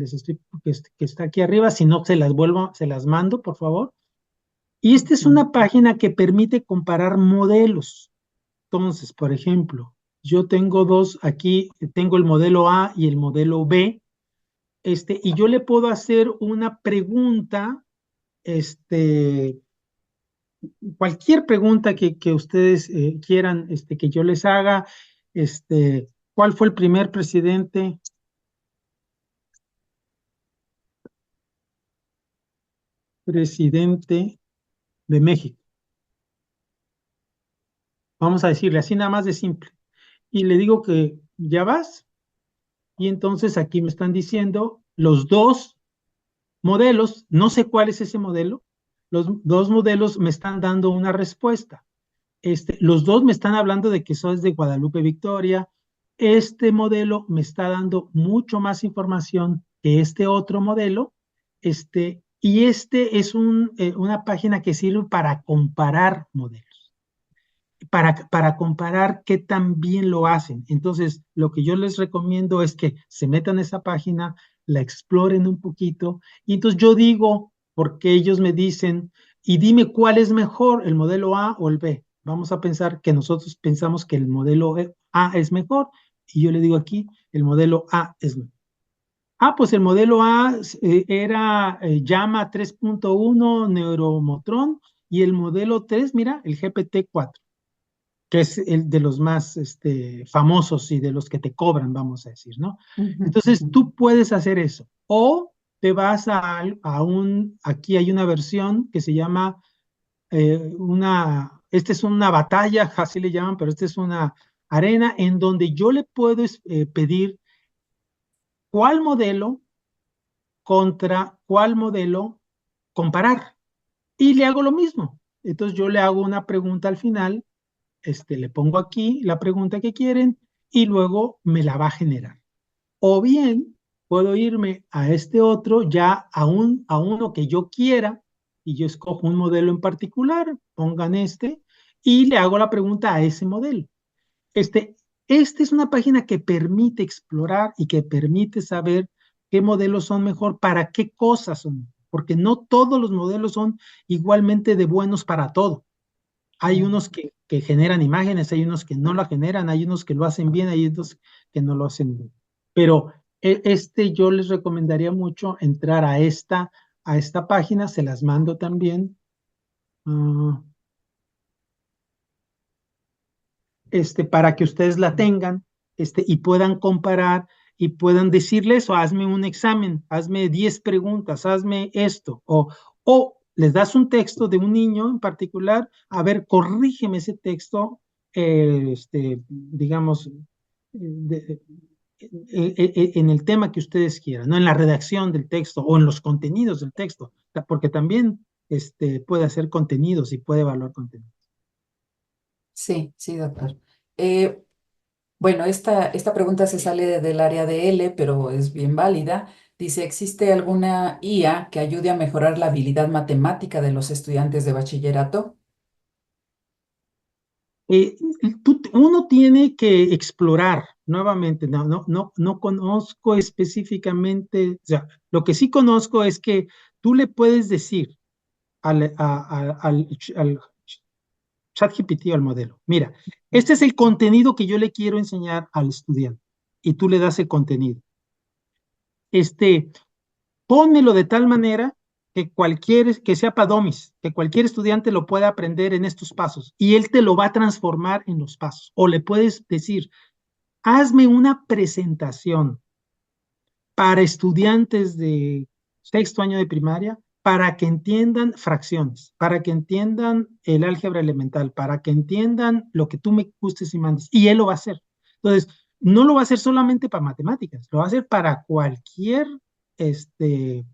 está aquí arriba, si no se las mando, por favor. Y esta es ujú, una página que permite comparar modelos. Entonces, por ejemplo, yo tengo dos aquí, tengo el modelo A y el modelo B, y yo le puedo hacer una pregunta, este, cualquier pregunta que ustedes quieran, que yo les haga, ¿cuál fue el primer presidente de México? Vamos a decirle así nada más de simple. Y le digo que ya vas, y entonces aquí me están diciendo los dos modelos, no sé cuál es ese modelo, los dos modelos me están dando una respuesta. Los dos me están hablando de que soy de Guadalupe Victoria. Este modelo me está dando mucho más información que este otro modelo. Y es una página que sirve para comparar modelos, para comparar qué tan bien lo hacen. Entonces, lo que yo les recomiendo es que se metan a esa página, la exploren un poquito, y entonces yo digo, porque ellos me dicen, y dime cuál es mejor, el modelo A o el B. Vamos a pensar que nosotros pensamos que el modelo A es mejor, y yo le digo aquí, el modelo A es mejor. Ah, pues el modelo A era Llama 3.1 Neuromotrón, y el modelo 3, mira, el GPT-4, que es el de los más famosos y de los que te cobran, vamos a decir, ¿no? ujú, Entonces, ujú. tú puedes hacer eso. O te vas aquí hay una versión que se llama esta es una batalla, así le llaman, pero esta es una arena en donde yo le puedo pedir cuál modelo contra cuál modelo comparar. Y le hago lo mismo. Entonces yo le hago una pregunta al final, le pongo aquí la pregunta que quieren y luego me la va a generar. O bien puedo irme a este otro, ya a uno que yo quiera, y yo escojo un modelo en particular, pongan y le hago la pregunta a ese modelo. Este, esta es una página que permite explorar y que permite saber qué modelos son mejor, para qué cosas son, porque no todos los modelos son igualmente de buenos para todo. Hay Claro. unos que generan imágenes, hay unos que no la generan, hay unos que lo hacen bien, hay otros que no lo hacen bien. Pero yo les recomendaría mucho entrar a esta página, se las mando también. ah, para que ustedes la tengan, y puedan comparar y puedan decirle eso, hazme un examen, hazme 10 preguntas, hazme esto, o les das un texto de un niño en particular, a ver, corrígeme ese texto, digamos, en el tema que ustedes quieran, ¿no? En la redacción del texto o en los contenidos del texto, porque también puede hacer contenidos y puede evaluar contenidos. Sí, sí, doctor. Bueno, esta pregunta se sale del área de L, pero es bien válida. Dice, ¿existe alguna IA que ayude a mejorar la habilidad matemática de los estudiantes de bachillerato? Eh, Uno tiene que explorar nuevamente, no conozco específicamente, o sea, lo que sí conozco es que tú le puedes decir al ChatGPT o al modelo, mira, este es el contenido que yo le quiero enseñar al estudiante y tú le das el contenido. Pónmelo de tal manera que sea para domis, que cualquier estudiante lo pueda aprender en estos pasos y él te lo va a transformar en los pasos. O le puedes decir, hazme una presentación para estudiantes de sexto año de primaria para que entiendan fracciones, para que entiendan el álgebra elemental, para que entiendan lo que tú me gustes y mandes. Y él lo va a hacer. Entonces, no lo va a hacer solamente para matemáticas, lo va a hacer para cualquier este,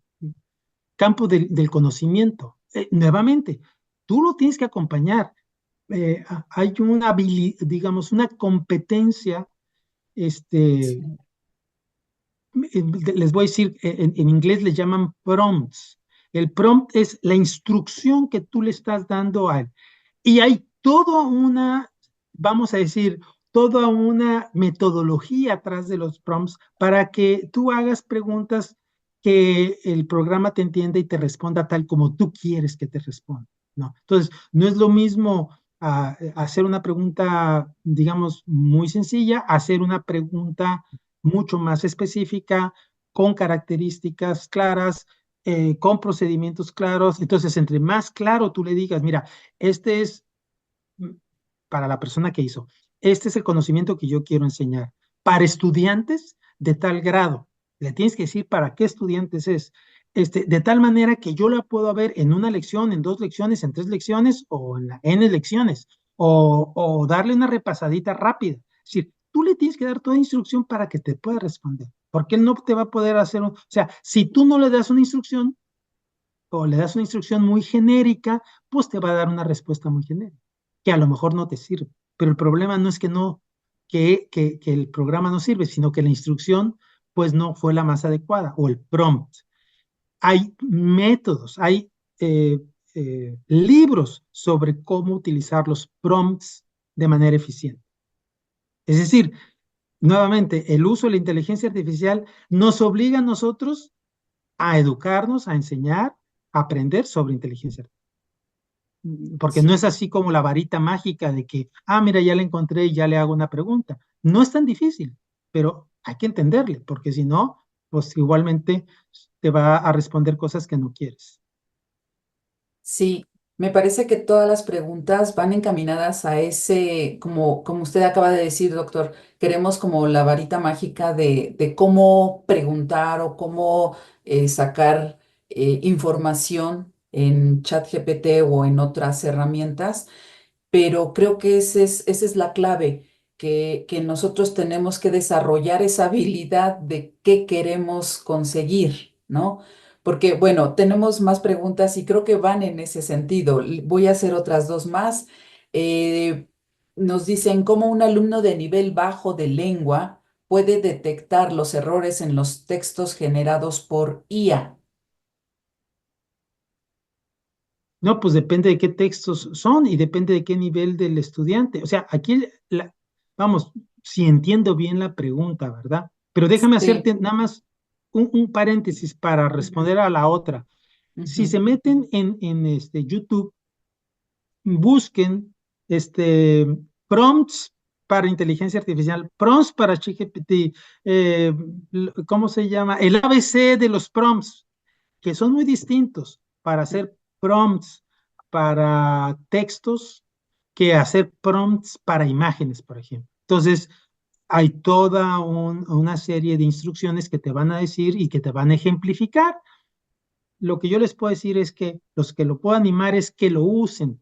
campo del conocimiento. Nuevamente, tú lo tienes que acompañar. Hay una habilidad, digamos, una competencia, Sí, les voy a decir, en inglés le llaman prompts. El prompt es la instrucción que tú le estás dando a él. Y hay toda una, vamos a decir, toda una metodología atrás de los prompts para que tú hagas preguntas que el programa te entienda y te responda tal como tú quieres que te responda, ¿no? Entonces, no es lo mismo hacer una pregunta, digamos, muy sencilla, hacer una pregunta mucho más específica, con características claras, con procedimientos claros. Entonces, entre más claro tú le digas, mira, este es para la persona que hizo. Este es el conocimiento que yo quiero enseñar. Para estudiantes de tal grado, le tienes que decir para qué estudiantes es. De tal manera que yo la puedo ver en una lección, en dos lecciones, en tres lecciones o en N lecciones, o darle una repasadita rápida. Es decir, tú le tienes que dar toda instrucción para que te pueda responder, porque él no te va a poder hacer, o sea, si tú no le das una instrucción o le das una instrucción muy genérica, pues te va a dar una respuesta muy genérica, que a lo mejor no te sirve. Pero el problema no es que no, que el programa no sirve, sino que la instrucción pues no fue la más adecuada o el prompt. Hay métodos, hay libros sobre cómo utilizar los prompts de manera eficiente. Es decir, nuevamente, el uso de la inteligencia artificial nos obliga a nosotros a educarnos, a enseñar, a aprender sobre inteligencia artificial. Porque no es sí. así como la varita mágica de que, mira, ya la encontré y ya le hago una pregunta. No es tan difícil, pero hay que entenderle, porque si no, pues igualmente te va a responder cosas que no quieres. Sí, me parece que todas las preguntas van encaminadas a ese, como usted acaba de decir, doctor, queremos como la varita mágica de cómo preguntar o cómo sacar información en ChatGPT o en otras herramientas, pero creo que esa es la clave, que nosotros tenemos que desarrollar esa habilidad de qué queremos conseguir, ¿no? Porque, bueno, tenemos más preguntas y creo que van en ese sentido. Voy a hacer otras dos más. Eh, Nos dicen cómo un alumno de nivel bajo de lengua puede detectar los errores en los textos generados por IA. No, pues depende de qué textos son y depende de qué nivel del estudiante. O sea, aquí, vamos, si entiendo bien la pregunta, ¿verdad? Pero déjame Sí. hacerte nada más un paréntesis para Ujú, responder a la otra. Si ujú. se meten en YouTube, busquen este, prompts para inteligencia artificial, prompts para ChatGPT, ¿cómo se llama? El ABC de los prompts, que son muy distintos para hacer prompts para textos que hacer prompts para imágenes, por ejemplo. Entonces, hay toda una serie de instrucciones que te van a decir y que te van a ejemplificar. Lo que yo les puedo decir es que los que lo puedo animar es que lo usen,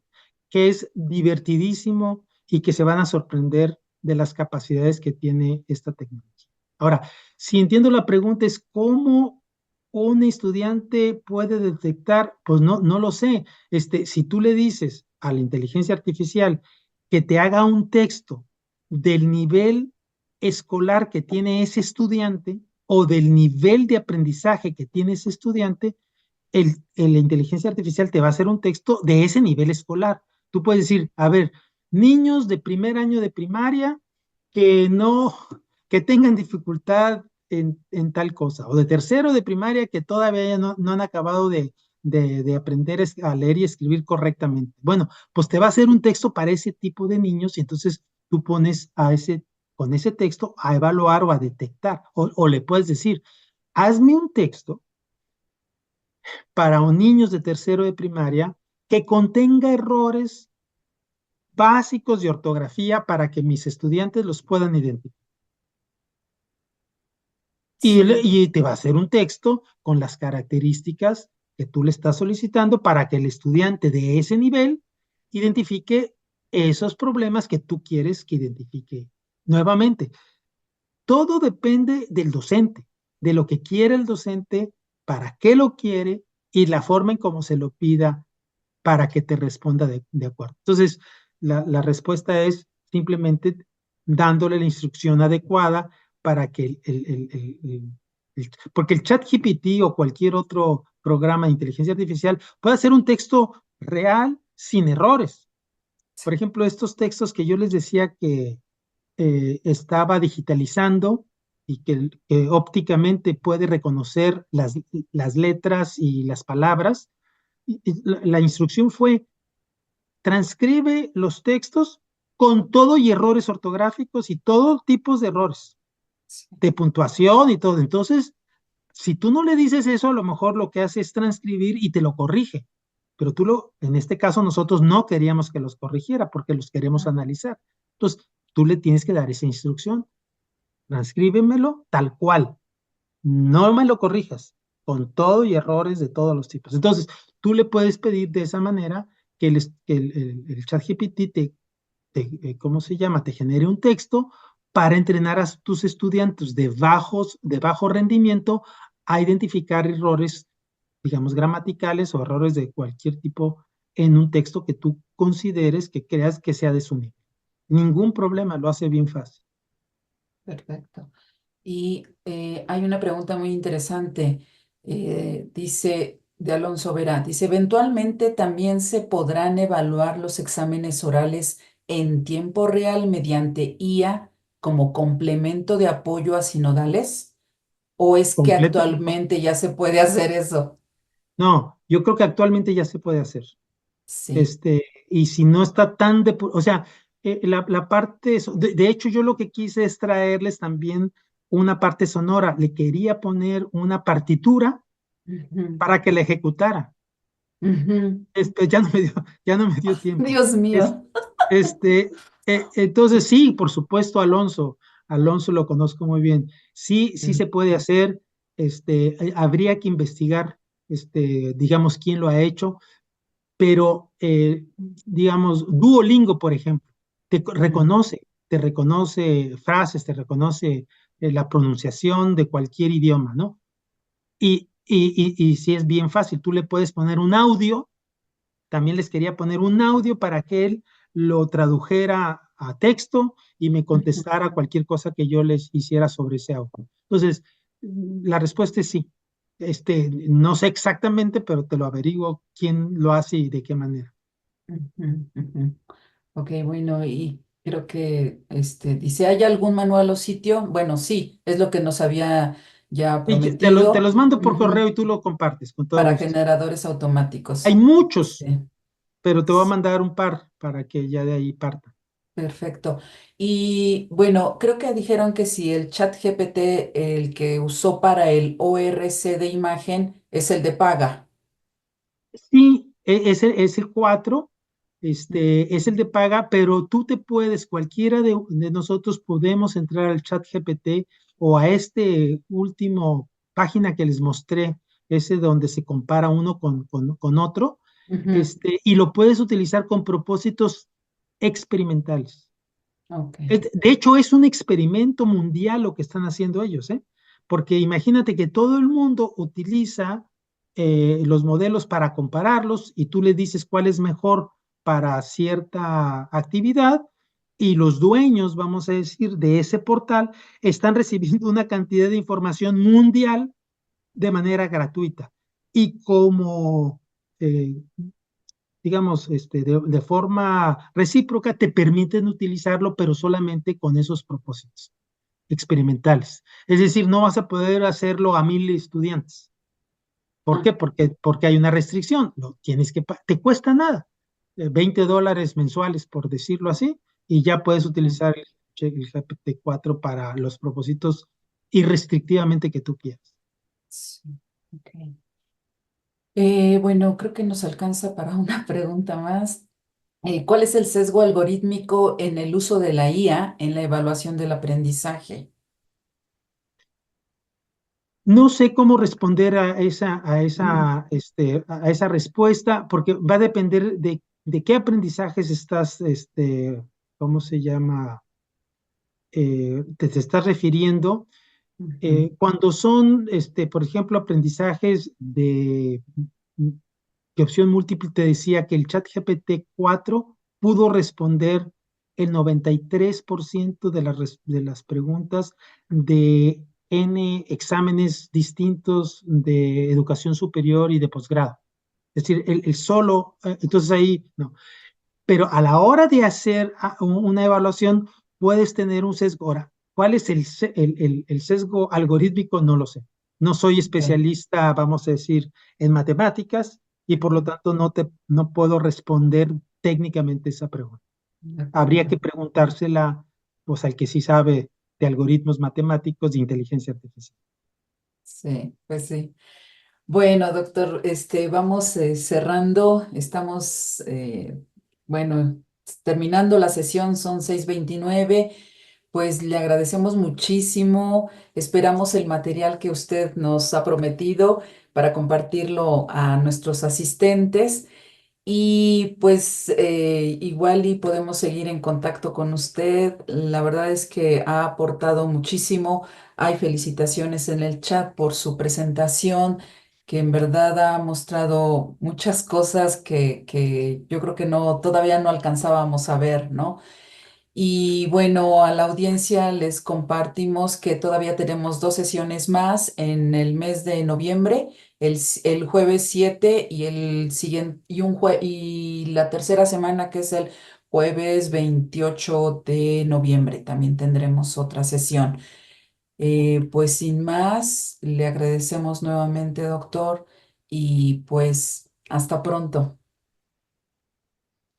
que es divertidísimo y que se van a sorprender de las capacidades que tiene esta tecnología. Ahora, si entiendo la pregunta es cómo un estudiante puede detectar, pues no lo sé. Si tú le dices a la inteligencia artificial que te haga un texto del nivel escolar que tiene ese estudiante o del nivel de aprendizaje que tiene ese estudiante, la inteligencia artificial te va a hacer un texto de ese nivel escolar. Tú puedes decir, a ver, niños de primer año de primaria que no, que tengan dificultad en tal cosa, o de tercero de primaria que todavía no han acabado de aprender a leer y escribir correctamente. Bueno, pues te va a hacer un texto para ese tipo de niños y entonces tú pones con ese texto a evaluar o a detectar, o le puedes decir, hazme un texto para niños de tercero de primaria que contenga errores básicos de ortografía para que mis estudiantes los puedan identificar. Sí. Y te va a hacer un texto con las características que tú le estás solicitando para que el estudiante de ese nivel identifique esos problemas que tú quieres que identifique. Nuevamente, todo depende del docente, de lo que quiere el docente, para qué lo quiere y la forma en cómo se lo pida para que te responda de acuerdo. Entonces, la respuesta es simplemente dándole la instrucción adecuada para que porque el chat GPT o cualquier otro programa de inteligencia artificial puede hacer un texto real sin errores. Por ejemplo, estos textos que yo les decía que estaba digitalizando y que ópticamente puede reconocer las letras y las palabras. La instrucción fue transcribe los textos con todo y errores ortográficos y todo tipos de errores, Sí. de puntuación y todo. Entonces, si tú no le dices eso, a lo mejor lo que hace es transcribir y te lo corrige. Pero en este caso nosotros no queríamos que los corrigiera porque los queremos analizar. Entonces, tú le tienes que dar esa instrucción. Transcríbemelo tal cual. No me lo corrijas, con todo y errores de todos los tipos. Entonces, tú le puedes pedir de esa manera que el ChatGPT ¿cómo se llama? Te genere un texto para entrenar a tus estudiantes de bajo rendimiento a identificar errores, digamos, gramaticales o errores de cualquier tipo en un texto que tú consideres que creas que sea de su nivel. Ningún problema, lo hace bien fácil. Perfecto. Y hay una pregunta muy interesante. Dice de Alonso Vera, dice, eventualmente también se podrán evaluar los exámenes orales en tiempo real mediante IA como complemento de apoyo a sinodales, ¿o es que Completo. actualmente ya se puede hacer eso? No, yo creo que actualmente ya se puede hacer. Sí. Y si no está tan o sea, la parte, de hecho yo lo que quise es traerles también una parte sonora, le quería poner una partitura Ujú, para que la ejecutara. ujú. Ya no me dio tiempo. Dios Es, mío. entonces sí, por supuesto, Alonso lo conozco muy bien. Sí, sí Sí. se puede hacer, habría que investigar, digamos, quién lo ha hecho, pero digamos, Duolingo, por ejemplo, Mm, te reconoce frases, te reconoce la pronunciación de cualquier idioma, ¿no? Y si es bien fácil, tú le puedes poner un audio, también les quería poner un audio para que él lo tradujera a texto y me ujú. contestara cualquier cosa que yo les hiciera sobre ese audio. Entonces, la respuesta es sí. No sé exactamente, pero te lo averiguo quién lo hace y de qué manera. Ujú, ujú. Ok, bueno, y creo que dice, ¿hay algún manual o sitio? Bueno, sí, es lo que nos había ya Y te los prometido. mando por correo Ujú. y tú lo compartes con todo Para gusto. generadores Hay automáticos. muchos, Sí, pero te voy a mandar un par para que ya de ahí parta. perfecto. Y bueno, creo que dijeron que si el chat GPT, el que usó para el ORC de imagen, es el de paga. Sí, es el 4, es el de paga, pero tú te puedes, cualquiera de nosotros podemos entrar al chat GPT o a este último página que les mostré, ese donde se compara uno con otro, Ujú, y lo puedes utilizar con propósitos experimentales. Ok. De hecho, es un experimento mundial lo que están haciendo ellos, ¿eh? Porque imagínate que todo el mundo utiliza los modelos para compararlos y tú le dices cuál es mejor para cierta actividad y los dueños, vamos a decir, de ese portal están recibiendo una cantidad de información mundial de manera gratuita. Y como digamos, de forma recíproca, te permiten utilizarlo, pero solamente con esos propósitos experimentales. Es decir, no vas a poder hacerlo a 1000 estudiantes. ¿Por Ah, qué? Porque hay una restricción. Lo tienes que, te cuesta nada, $20 mensuales, por decirlo así, y ya puedes ujú, utilizar el GPT-4 para los propósitos irrestrictivamente que tú quieras. sí, ok. Bueno, creo que nos alcanza para una pregunta más. ¿Cuál es el sesgo algorítmico en el uso de la IA en la evaluación del aprendizaje? No sé cómo responder Mm, a esa respuesta, porque va a depender de qué aprendizajes estás, ¿cómo se llama? Te estás refiriendo. ujú, Cuando son, por ejemplo, aprendizajes de opción múltiple, te decía que el chat GPT-4 pudo responder el 93% de las preguntas de N exámenes distintos de educación superior y de posgrado. Es decir, el solo, entonces ahí no. Pero a la hora de hacer una evaluación, puedes tener un sesgo. Ahora, ¿cuál es el sesgo algorítmico? No lo sé. No soy ok, especialista, vamos a decir, en matemáticas y por lo ujú, tanto no puedo responder técnicamente esa pregunta. de Habría acuerdo. que preguntársela pues, al que sí sabe de algoritmos matemáticos de inteligencia artificial. Sí, pues sí. Bueno, doctor, vamos cerrando. Estamos, bueno, terminando la sesión, son 6:29. Pues le agradecemos muchísimo. Esperamos el material que usted nos ha prometido para compartirlo a nuestros asistentes. Y pues igual y podemos seguir en contacto con usted. La verdad es que ha aportado muchísimo. Hay felicitaciones en el chat por su presentación, que en verdad ha mostrado muchas cosas que yo creo que todavía no alcanzábamos a ver, ¿no? Y bueno, a la audiencia les compartimos que todavía tenemos dos sesiones más en el mes de noviembre, el jueves 7 y el siguiente y la tercera semana que es el jueves 28 de noviembre también tendremos otra sesión. Pues sin más, le agradecemos nuevamente, doctor, y pues hasta pronto.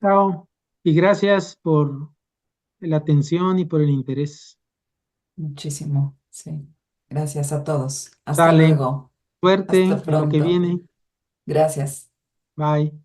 Chao. Y gracias por la atención y por el interés. Muchísimo, sí. Gracias a todos. Hasta Dale, luego. suerte Hasta en lo que pronto. viene. Gracias. Bye.